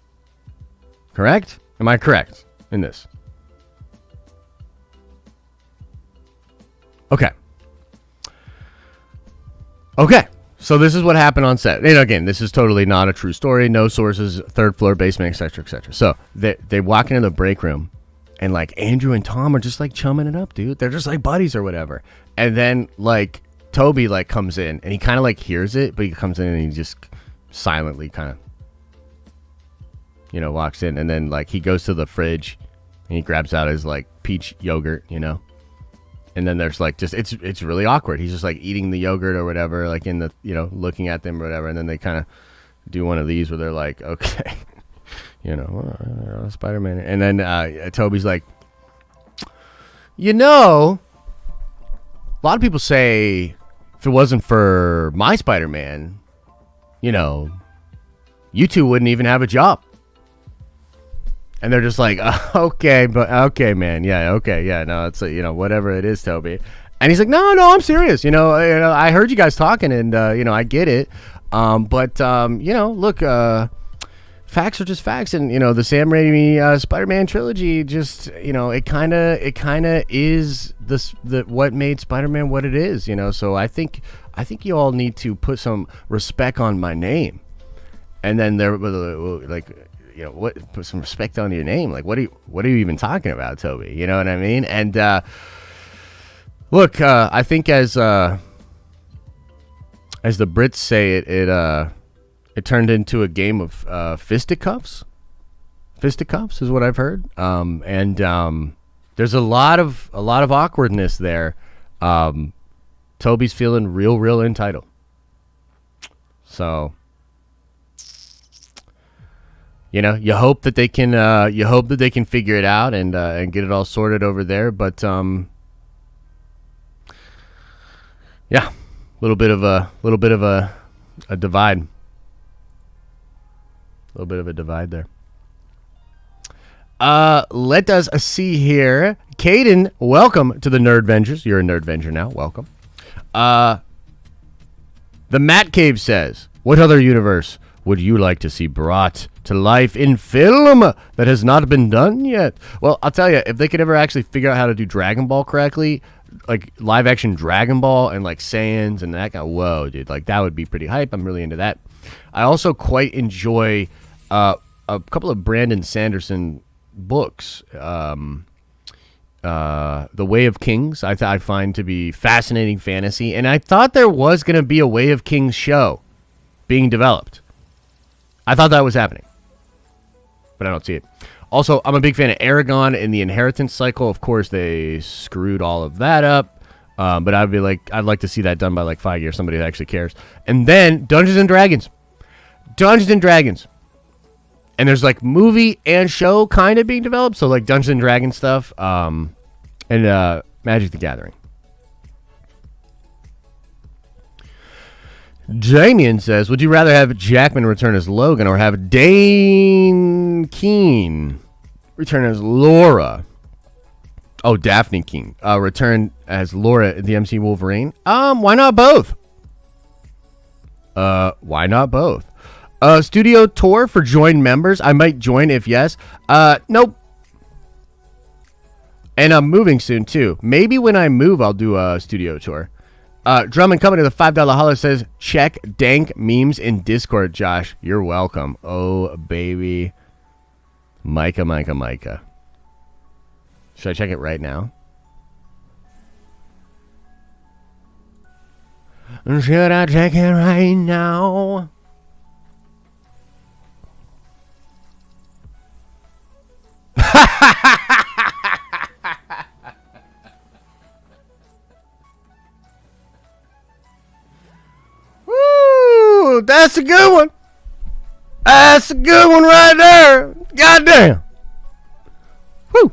Correct? Am I correct in this? Okay. Okay. So this is what happened on set. And again, this is totally not a true story. No sources, third floor, basement, etc., etc. So they walk into the break room, and like Andrew and Tom are just like chumming it up, dude. They're just like buddies or whatever. And then like Tobey like comes in, and he kind of like hears it, but he comes in and he just silently kind of, you know, walks in. And then like he goes to the fridge and he grabs out his like peach yogurt, you know. And then there's like just it's really awkward. He's just like eating the yogurt or whatever, like in the, you know, looking at them or whatever. And then they kind of do one of these where they're like, okay, you know, Spider-Man. And then Tobey's like, you know, a lot of people say if it wasn't for my Spider-Man, you know, you two wouldn't even have a job. And they're just like, okay, but okay, man. Yeah, okay. Yeah, no, it's, you know, whatever it is, Tobey. And he's like, no, I'm serious. You know, I heard you guys talking and, you know, I get it. But, you know, look, facts are just facts. And, you know, the Sam Raimi Spider-Man trilogy just, you know, it kind of is what made Spider-Man what it is, you know. So I think you all need to put some respect on my name. And then they're like, you know, what? Put some respect on your name. Like, what are you even talking about, Tobey? You know what I mean? And look, I think as the Brits say it turned into a game of fisticuffs. Fisticuffs is what I've heard. And there's a lot of awkwardness there. Tobey's feeling real entitled. So, you know, you hope that they can figure it out and get it all sorted over there. But yeah, a little bit of a divide. A little bit of a divide there. Let us see here. Caden, welcome to the Nerd Vengers. You're a Nerd Venger now. Welcome. The Matt Cave says, what other universe would you like to see brought to life in film that has not been done yet? Well, I'll tell you, if they could ever actually figure out how to do Dragon Ball correctly, like live action Dragon Ball and like Saiyans and that guy, whoa, dude, like that would be pretty hype. I'm really into that. I also quite enjoy a couple of Brandon Sanderson books. The Way of Kings, I find to be fascinating fantasy, and I thought there was going to be a Way of Kings show being developed. I thought that was happening, but I don't see it. Also, I'm a big fan of Aragon and the Inheritance Cycle. Of course, they screwed all of that up, but I'd like to see that done by like Feige or somebody that actually cares. And then Dungeons and Dragons, and there's like movie and show kind of being developed. So like Dungeons and Dragons stuff, and Magic the Gathering. Damien says, would you rather have Jackman return as Logan or have Dane Keene return as Laura? Oh, Daphne Keene return as Laura in the MC Wolverine? Why not both? Why not both? Studio tour for joined members. I might join if yes. Nope. And I'm moving soon too. Maybe when I move, I'll do a studio tour. Drummond coming to the $5 holler says, check dank memes in Discord, Josh. You're welcome. Oh, baby. Micah. Should I check it right now? Should I check it right now? Woo! That's a good one. That's a good one right there. Goddamn. Woo!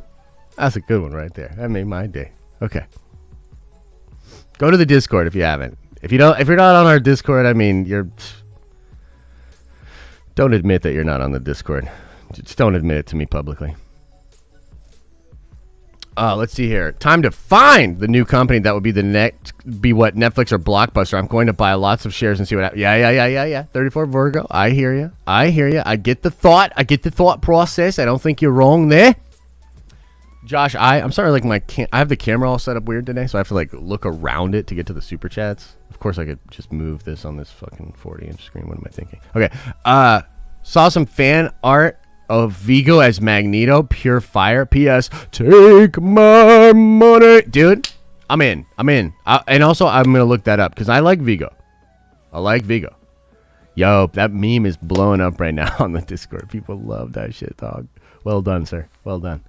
That's a good one right there. That made my day. Okay. Go to the Discord if you haven't. If you're not on our Discord, I mean, don't admit that you're not on the Discord. Just don't admit it to me publicly. Let's see here. Time to find the new company that would be what Netflix or Blockbuster. I'm going to buy lots of shares and see what happens. Yeah. 34 Virgo. I hear you. I get the thought. I get the thought process. I don't think you're wrong there. Josh, I'm sorry, like I have the camera all set up weird today, so I have to like look around it to get to the super chats. Of course, I could just move this on this fucking 40-inch screen. What am I thinking? Okay, saw some fan art of Vigo as Magneto, pure fire. P.S. Take my money, dude. I'm in. And also, I'm gonna look that up because I like Vigo. Yo, that meme is blowing up right now on the Discord. People love that shit, dog. Well done, sir. Well done.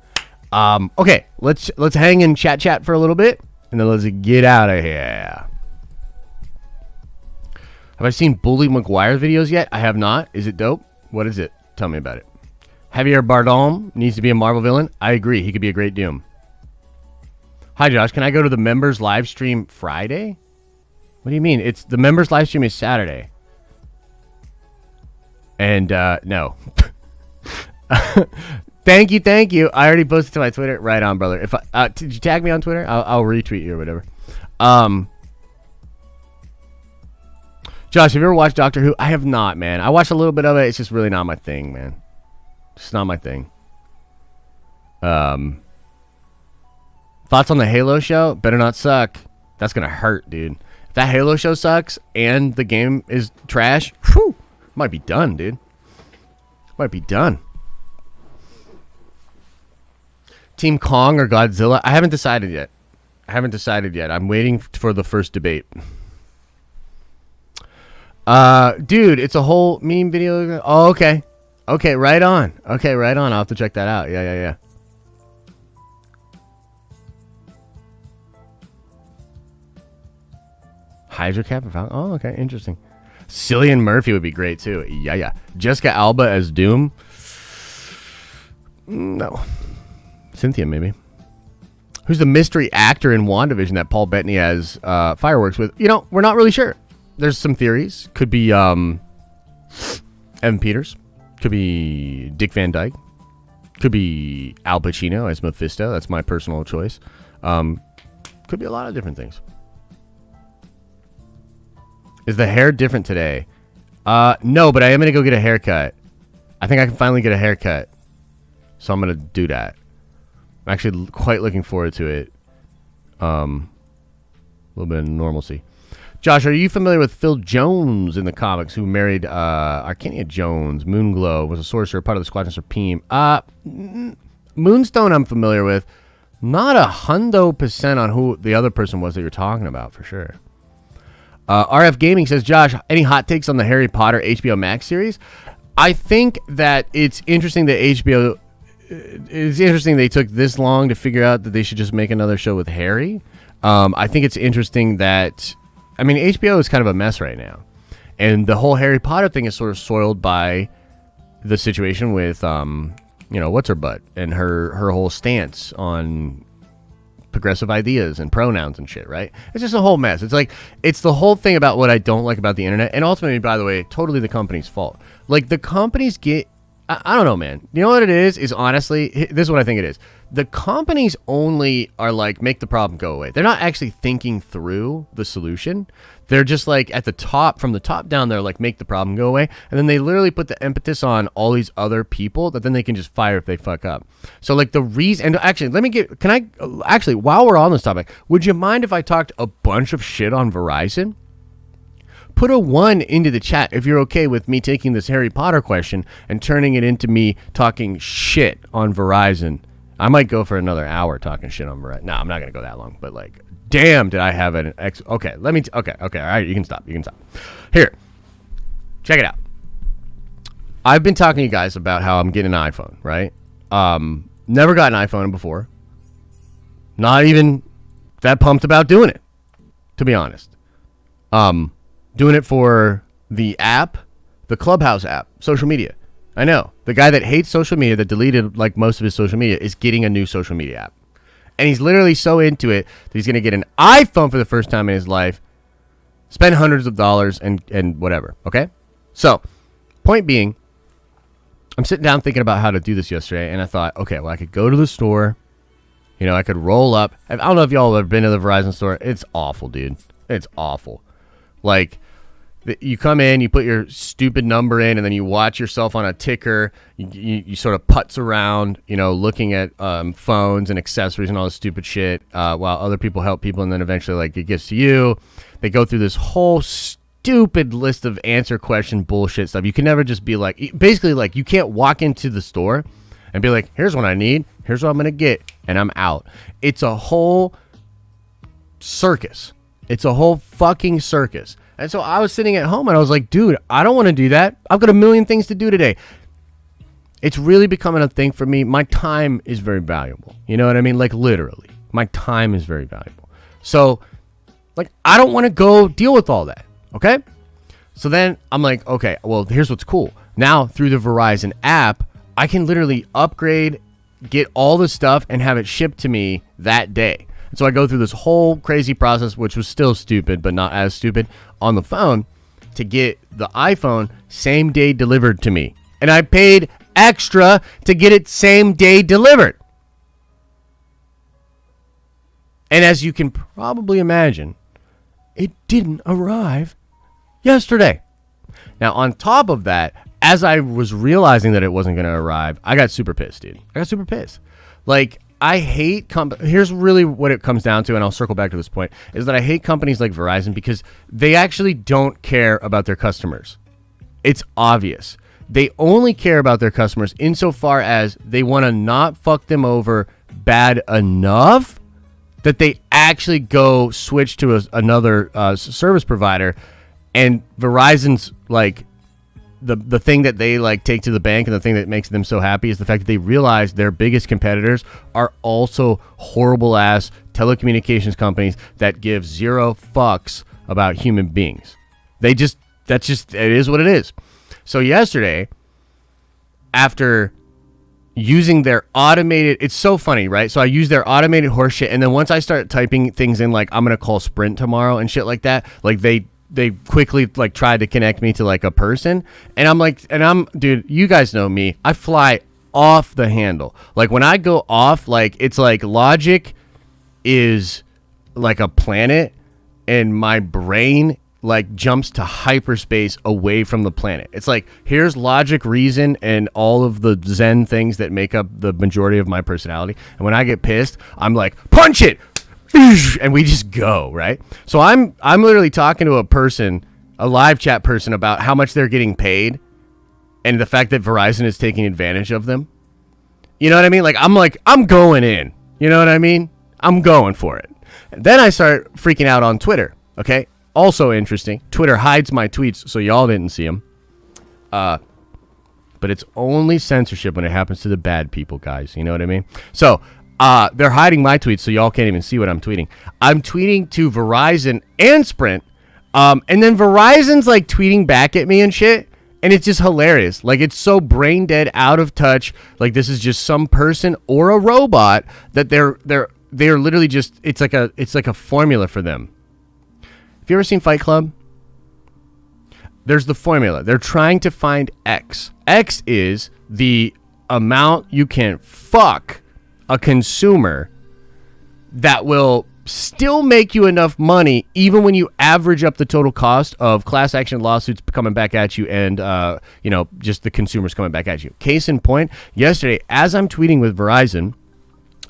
Okay, let's hang in chat for a little bit, and then let's get out of here. Have I seen Bully McGuire videos yet? I have not. Is it dope? What is it? Tell me about it. Javier Bardem needs to be a Marvel villain. I agree. He could be a great Doom. Hi, Josh. Can I go to the members live stream Friday? What do you mean? It's the members live stream is Saturday. And no. Thank you. I already posted to my Twitter. Right on, brother. If did you tag me on Twitter? I'll retweet you or whatever. Josh, have you ever watched Doctor Who? I have not, man. I watched a little bit of it. It's just really not my thing, man. It's not my thing. Thoughts on the Halo show? Better not suck. That's gonna hurt, dude. If that Halo show sucks and the game is trash, whew, might be done, dude. Might be done. Team Kong or Godzilla? I haven't decided yet. I'm waiting for the first debate. Dude, it's a whole meme video. Oh, okay. Okay, right on. I'll have to check that out. Yeah. Hydra Cap and Falcon. Oh, okay, interesting. Cillian Murphy would be great too. Yeah. Jessica Alba as Doom. No. Cynthia, maybe. Who's the mystery actor in WandaVision that Paul Bettany has fireworks with? You know, we're not really sure. There's some theories. Could be Evan Peters. Could be Dick Van Dyke. Could be Al Pacino as Mephisto. That's my personal choice. Could be a lot of different things. Is the hair different today? No, but I am going to go get a haircut. I think I can finally get a haircut. So I'm going to do that. I'm actually quite looking forward to it. A little bit of normalcy. Josh, are you familiar with Phil Jones in the comics, who married Arcania Jones? Moonglow was a sorcerer, part of the Squadron Supreme. Moonstone I'm familiar with. Not 100% on who the other person was that you're talking about, for sure. RF Gaming says, Josh, any hot takes on the Harry Potter HBO Max series? I think that it's interesting that HBO... It's interesting they took this long to figure out that they should just make another show with Harry. I think it's interesting that... I mean, HBO is kind of a mess right now. And the whole Harry Potter thing is sort of soiled by the situation with, what's-her-butt and her whole stance on progressive ideas and pronouns and shit, right? It's just a whole mess. It's like, it's the whole thing about what I don't like about the internet. And ultimately, by the way, totally the company's fault. Like, the companies get... I don't know, man. You know what it is honestly, this is what I think it is. The companies only are like, make the problem go away. They're not actually thinking through the solution. They're just like at the top, from the top down, they're like, make the problem go away. And then they literally put the impetus on all these other people that then they can just fire if they fuck up. So like the reason, and actually, while we're on this topic, would you mind if I talked a bunch of shit on Verizon? Put a 1 into the chat if you're okay with me taking this Harry Potter question and turning it into me talking shit on Verizon. I might go for another hour talking shit on Verizon. No, I'm not going to go that long. But like, damn, did I have an okay, let me... Okay, all right, you can stop. Here, check it out. I've been talking to you guys about how I'm getting an iPhone, right? Never got an iPhone before. Not even that pumped about doing it, to be honest. Doing it for the app, the Clubhouse app, social media. I know. The guy that hates social media, that deleted like most of his social media, is getting a new social media app. And he's literally so into it that he's going to get an iPhone for the first time in his life, spend hundreds of dollars and whatever, okay? So, point being, I'm sitting down thinking about how to do this yesterday, and I thought, okay, well, I could go to the store. You know, I could roll up. I don't know if y'all have ever been to the Verizon store. It's awful, dude. It's awful. Like... You come in, you put your stupid number in, and then you watch yourself on a ticker. You sort of putz around, looking at phones and accessories and all this stupid shit, while other people help people, and then eventually, like, it gets to you. They go through this whole stupid list of answer question bullshit stuff. You can never just be like, basically, like, you can't walk into the store and be like, here's what I need, here's what I'm gonna get, and I'm out. It's a whole circus. It's a whole fucking circus. And so I was sitting at home and I was like, dude, I don't want to do that. I've got a million things to do today. It's really becoming a thing for me. My time is very valuable. You know what I mean? Like, literally, my time is very valuable. So, like, I don't want to go deal with all that. Okay? So then I'm like, okay, well, here's what's cool. Now, through the Verizon app, I can literally upgrade, get all the stuff, and have it shipped to me that day. So I go through this whole crazy process, which was still stupid, but not as stupid, on the phone to get the iPhone same day delivered to me. And I paid extra to get it same day delivered. And as you can probably imagine, it didn't arrive yesterday. Now, on top of that, as I was realizing that it wasn't going to arrive, I got super pissed, dude. I got super pissed. Like, I hate here's really what it comes down to, and I'll circle back to this point, is that I hate companies like Verizon because they actually don't care about their customers. It's obvious. They only care about their customers insofar as they want to not fuck them over bad enough that they actually go switch to another service provider. And Verizon's like, the thing that they like take to the bank, and the thing that makes them so happy is the fact that they realize their biggest competitors are also horrible ass telecommunications companies that give zero fucks about human beings. It is what it is. So yesterday, after using their automated, it's so funny, right? So I use their automated horse shit, and then once I start typing things in, like, I'm gonna call Sprint tomorrow and shit like that, like, they quickly, like, tried to connect me to, like, a person. And I'm like, dude, you guys know me. I fly off the handle. Like, when I go off, like, it's like logic is like a planet and my brain, like, jumps to hyperspace away from the planet. It's like, here's logic, reason, and all of the Zen things that make up the majority of my personality. And when I get pissed, I'm like, punch it! And we just go, right? So I'm literally talking to a person, a live chat person, about how much they're getting paid and the fact that Verizon is taking advantage of them. You know what I mean? Like, I'm going in. You know what I mean? I'm going for it. And then I start freaking out on Twitter, okay? Also interesting. Twitter hides my tweets, so y'all didn't see them. But it's only censorship when it happens to the bad people, guys. You know what I mean? So they're hiding my tweets, so y'all can't even see what I'm tweeting. I'm tweeting to Verizon and Sprint, and then Verizon's, like, tweeting back at me and shit, and it's just hilarious. Like, it's so brain dead, out of touch. Like, this is just some person or a robot that they're literally just, it's like a formula for them. Have you ever seen Fight Club? There's the formula. They're trying to find X. X is the amount you can fuck a consumer that will still make you enough money even when you average up the total cost of class action lawsuits coming back at you and just the consumers coming back at you. Case in point, yesterday, as I'm tweeting with Verizon,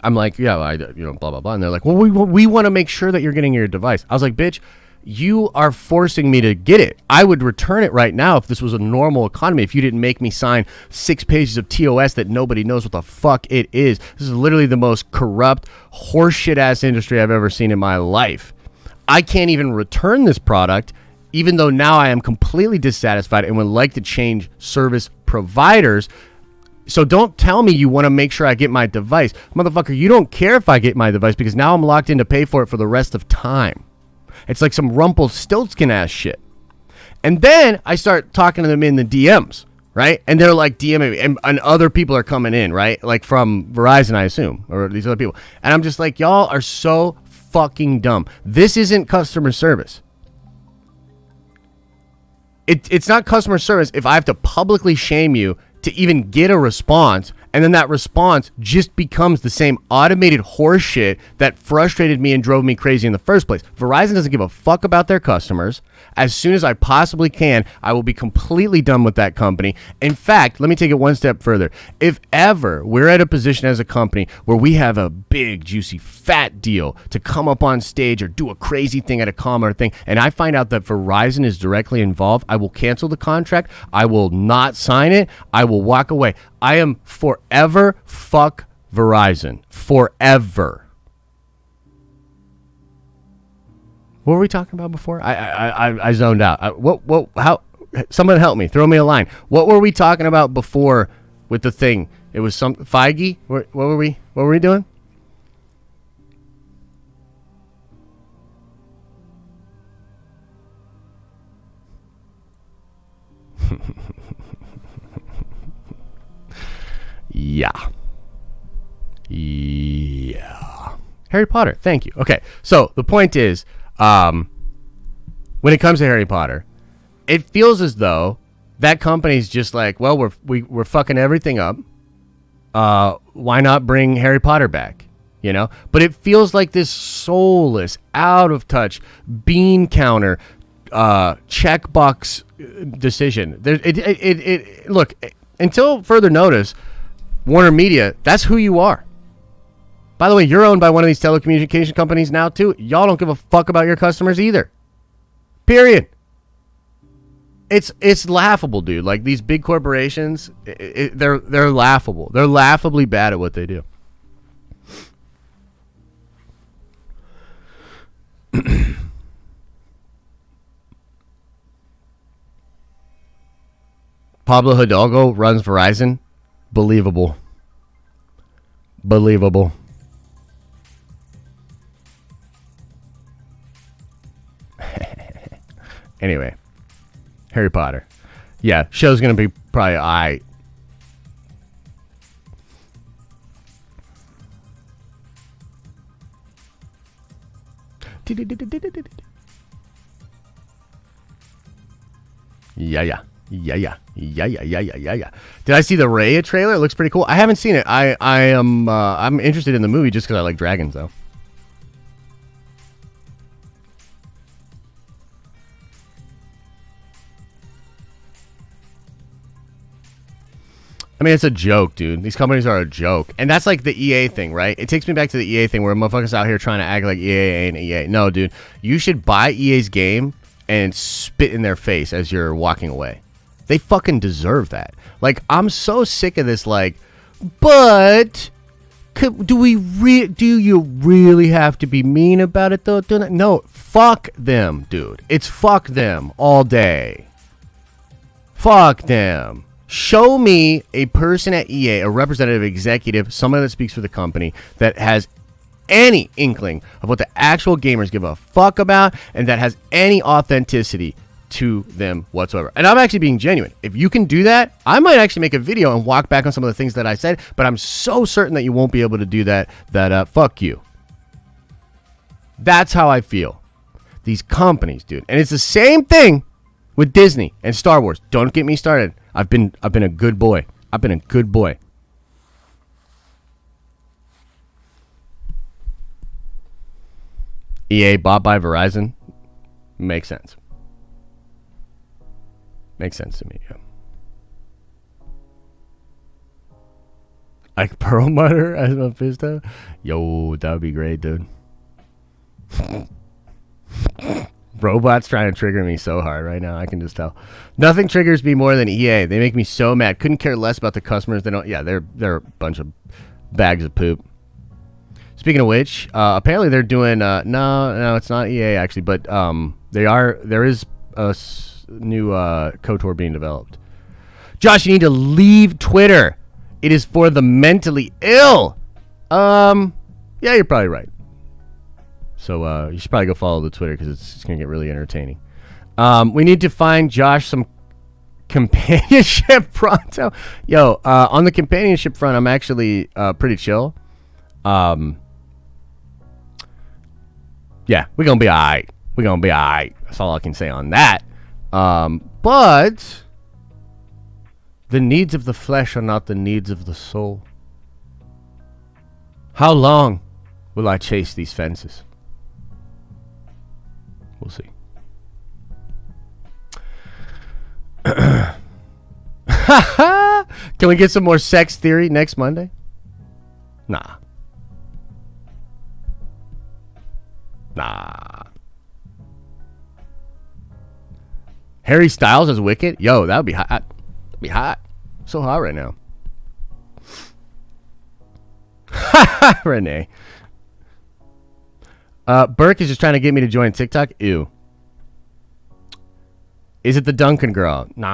I'm like, blah blah blah, and they're like, well, we want to make sure that you're getting your device. I was like, bitch, you are forcing me to get it. I would return it right now if this was a normal economy, if you didn't make me sign 6 pages of TOS that nobody knows what the fuck it is. This is literally the most corrupt, horseshit-ass industry I've ever seen in my life. I can't even return this product, even though now I am completely dissatisfied and would like to change service providers. So don't tell me you want to make sure I get my device. Motherfucker, you don't care if I get my device because now I'm locked in to pay for it for the rest of time. It's like some Rumpelstiltskin ass shit. And then I start talking to them in the DMs, right? And they're like DMing me, and other people are coming in, right? Like from Verizon, I assume, or these other people. And I'm just like, y'all are so fucking dumb. This isn't customer service. It's not customer service if I have to publicly shame you to even get a response, And then that response just becomes the same automated horseshit that frustrated me and drove me crazy in the first place. Verizon doesn't give a fuck about their customers. As soon as I possibly can, I will be completely done with that company. In fact, let me take it one step further. If ever we're at a position as a company where we have a big, juicy, fat deal to come up on stage or do a crazy thing at a con or thing, and I find out that Verizon is directly involved, I will cancel the contract. I will not sign it. I will walk away. I am forever fuck Verizon. Forever. What were we talking about before? I zoned out. How? Someone help me. Throw me a line. What were we talking about before with the thing? It was some Feige. What were we doing? Yeah. Harry Potter. Thank you. Okay. So the point is, when it comes to Harry Potter, it feels as though that company's just like, well, we're fucking everything up. Why not bring Harry Potter back? You know? But it feels like this soulless, out of touch, bean counter, checkbox decision. Look, until further notice, Warner Media, that's who you are. By the way, you're owned by one of these telecommunication companies now too. Y'all don't give a fuck about your customers either. Period. It's laughable, dude. Like these big corporations, they're laughable. They're laughably bad at what they do. Pablo Hidalgo runs Verizon. Believable. Anyway, Harry Potter. Yeah, show's gonna be probably alright. Yeah. Did I see the Raya trailer? It looks pretty cool. I haven't seen it. I'm interested in the movie just because I like dragons, though. I mean, it's a joke, dude. These companies are a joke. And that's like the EA thing, right? It takes me back to the EA thing where motherfuckers out here trying to act like EA ain't EA. No, dude. You should buy EA's game and spit in their face as you're walking away. They fucking deserve that. Like, I'm so sick of this, like, but do you really have to be mean about it, though? No, fuck them, dude. It's fuck them all day. Fuck them. Show me a person at EA, a representative executive, someone that speaks for the company that has any inkling of what the actual gamers give a fuck about and that has any authenticity to them whatsoever. And I'm actually being genuine. If you can do that, I might actually make a video and walk back on some of the things that I said, but I'm so certain that you won't be able to do that, fuck you. That's how I feel. These companies, dude. And it's the same thing with Disney and Star Wars. Don't get me started. I've been a good boy. EA bought by Verizon. Makes sense. Makes sense to me, yeah. Like Perlmutter as Mephisto? Yo, that would be great, dude. Robot's trying to trigger me so hard right now. I can just tell. Nothing triggers me more than EA. They make me so mad. Couldn't care less about the customers. They don't. Yeah, they're a bunch of bags of poop. Speaking of which, apparently they're doing. No, it's not EA actually, but they are. There is a new KOTOR being developed. Josh, you need to leave Twitter. It is for the mentally ill. Yeah, you're probably right. So you should probably go follow the Twitter because it's going to get really entertaining. We need to find Josh some companionship pronto. Yo, on the companionship front, I'm actually pretty chill. Yeah, we're going to be all right. That's all I can say on that. But the needs of the flesh are not the needs of the soul. How long will I chase these fences? We'll see. Can we get some more sex theory next Monday? Nah. Harry Styles as Wicked? Yo, that would be hot. That'd be hot. So hot right now. Renee. Burke is just trying to get me to join TikTok. Ew. Is it the Duncan girl? No.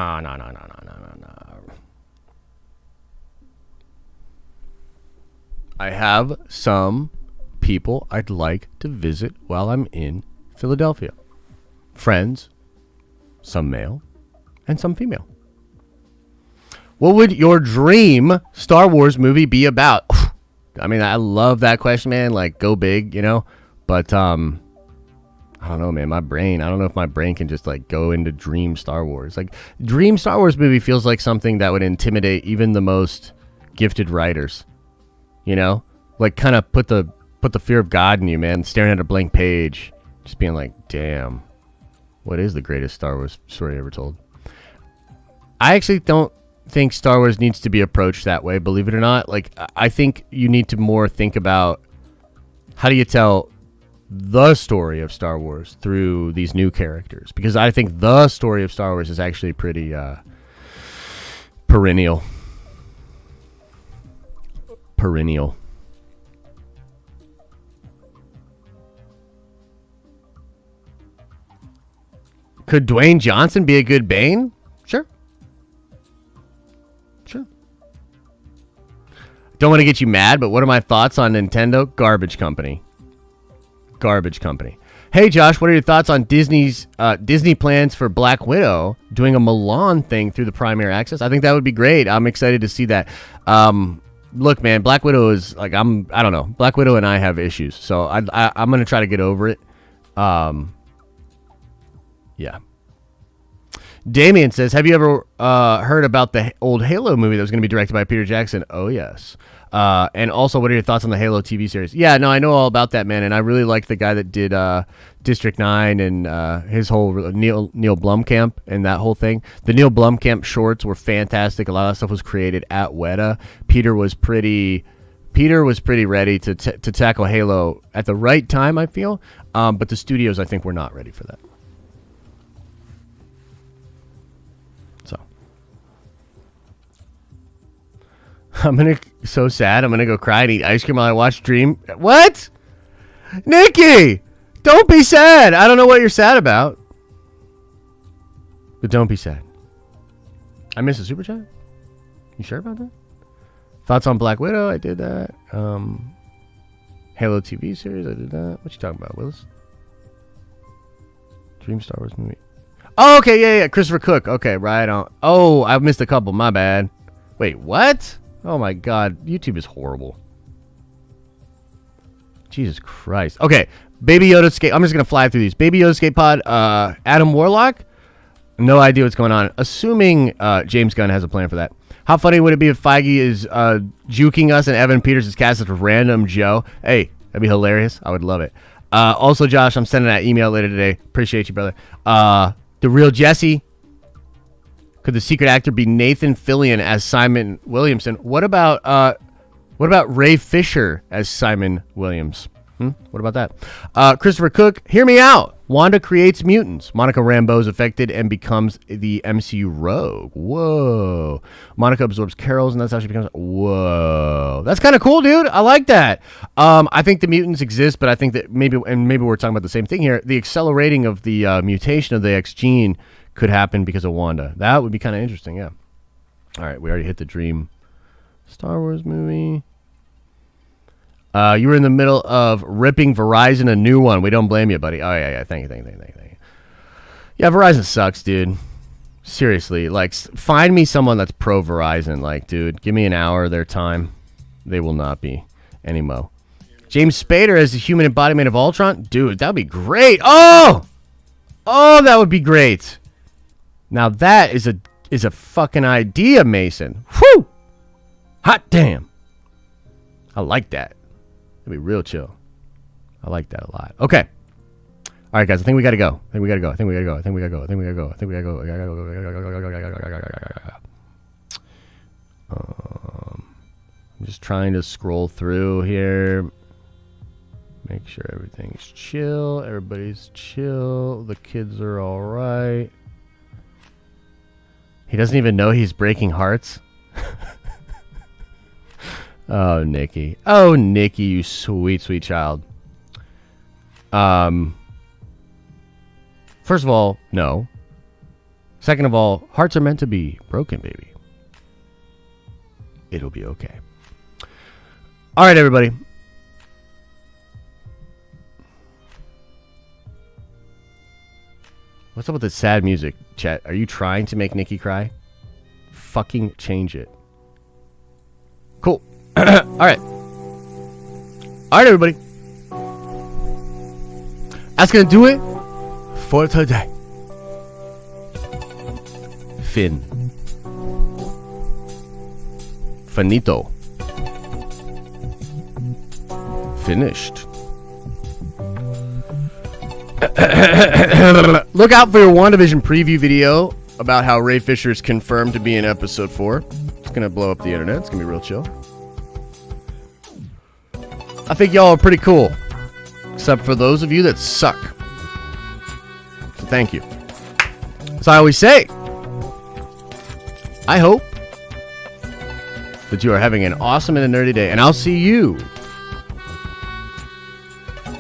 I have some people I'd like to visit while I'm in Philadelphia. Friends, some male, and some female. What would your dream Star Wars movie be about? I mean, I love that question, man. Like, go big, you know? But, I don't know, man. I don't know if my brain can just, like, go into dream Star Wars. Like, dream Star Wars movie feels like something that would intimidate even the most gifted writers. You know? Like, kind of put the fear of God in you, man. Staring at a blank page. Just being like, damn. What is the greatest Star Wars story ever told? I actually don't think Star Wars needs to be approached that way, believe it or not. Like, I think you need to more think about how do you tell the story of Star Wars through these new characters, because I think the story of Star Wars is actually pretty perennial. Could Dwayne Johnson be a good Bane? Sure. Don't want to get you mad, but what are my thoughts on Nintendo? Garbage company. Hey, Josh, what are your thoughts on Disney's Disney plans for Black Widow doing a Milan thing through the Premier Access? I think that would be great. I'm excited to see that. Look, man, Black Widow is like, I don't know. Black Widow and I have issues, so I'm going to try to get over it. Yeah. Damien says, have you ever heard about the old Halo movie that was going to be directed by Peter Jackson? Oh, yes. And also, what are your thoughts on the Halo TV series? Yeah, no, I know all about that, man, and I really like the guy that did District 9 and his whole Neil Blomkamp and that whole thing. The Neil Blomkamp shorts were fantastic. A lot of that stuff was created at Weta. Peter was pretty ready to tackle Halo at the right time, I feel, but the studios, I think, were not ready for that. So sad. I'm gonna go cry and eat ice cream while I watch Dream. What? Nikki! Don't be sad. I don't know what you're sad about. But don't be sad. I missed a super chat? You sure about that? Thoughts on Black Widow? I did that. Halo TV series? I did that. What you talking about, Willis? Dream Star Wars movie. Oh, okay, yeah. Christopher Cook. Okay, right on. Oh, I missed a couple. My bad. Wait, what? Oh my God, YouTube is horrible. Jesus Christ. Okay, Baby Yoda Skate. I'm just gonna fly through these. Baby Yoda Skate Pod. Adam Warlock. No idea what's going on. Assuming James Gunn has a plan for that. How funny would it be if Feige is juking us and Evan Peters is cast as a random Joe? Hey, that'd be hilarious. I would love it. Also, Josh, I'm sending that email later today. Appreciate you, brother. The real Jesse. Could the secret actor be Nathan Fillion as Simon Williamson? What about Ray Fisher as Simon Williams? What about that? Christopher Cook, hear me out. Wanda creates mutants. Monica Rambeau is affected and becomes the MCU rogue. Whoa. Monica absorbs Carol's and that's how she becomes. Whoa. That's kind of cool, dude. I like that. I think the mutants exist, but I think that maybe we're talking about the same thing here. The accelerating of the mutation of the X gene could happen because of Wanda. That would be kind of interesting, yeah. All right, we already hit the dream Star Wars movie. You were in the middle of ripping Verizon a new one. We don't blame you, buddy. Oh, yeah. Thank you. Yeah, Verizon sucks, dude. Seriously, like, find me someone that's pro Verizon. Like, dude, give me an hour of their time. They will not be anymore. James Spader as the human embodiment of Ultron? Dude, that would be great. Oh, that would be great. Now that is a fucking idea, Mason. Whew! Hot damn. I like that. It'll be real chill. I like that a lot. Okay. All right, guys. I think we gotta go. I think we gotta go. I'm just trying to scroll through here. Make sure everything's chill. Everybody's chill. The kids are all right. He doesn't even know he's breaking hearts. Oh, Nikki. Oh, Nikki, you sweet, sweet child. First of all, no. Second of all, hearts are meant to be broken, baby. It'll be okay. All right, everybody. What's up with the sad music, chat? Are you trying to make Nikki cry? Fucking change it. Cool. All right. All right, everybody. That's going to do it for today. Fin. Finito. Finished. Look out for your WandaVision preview video about how Ray Fisher is confirmed to be in episode 4. It's going to blow up the internet. It's going to be real chill. I think y'all are pretty cool. Except for those of you that suck. So thank you. As I always say, I hope that you are having an awesome and a nerdy day. And I'll see you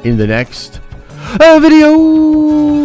in the next video.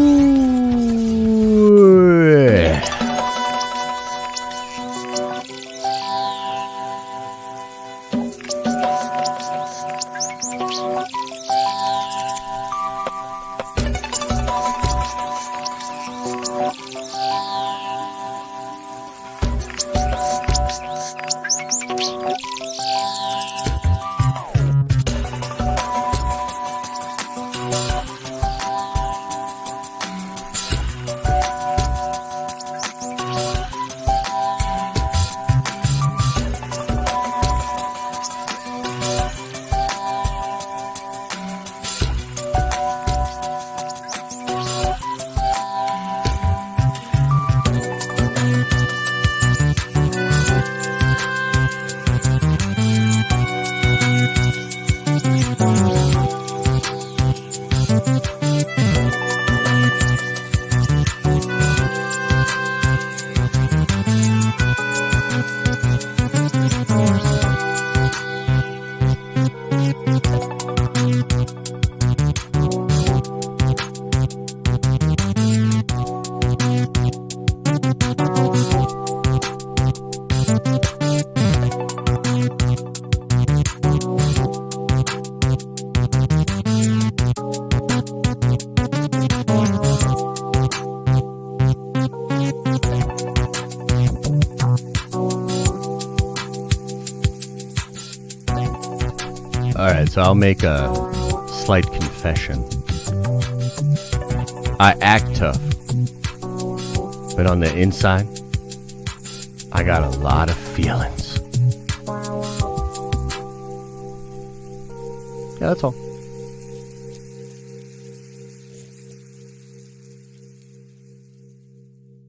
Alright, so I'll make a slight confession. I act tough, but on the inside, I got a lot of feelings. Yeah, that's all.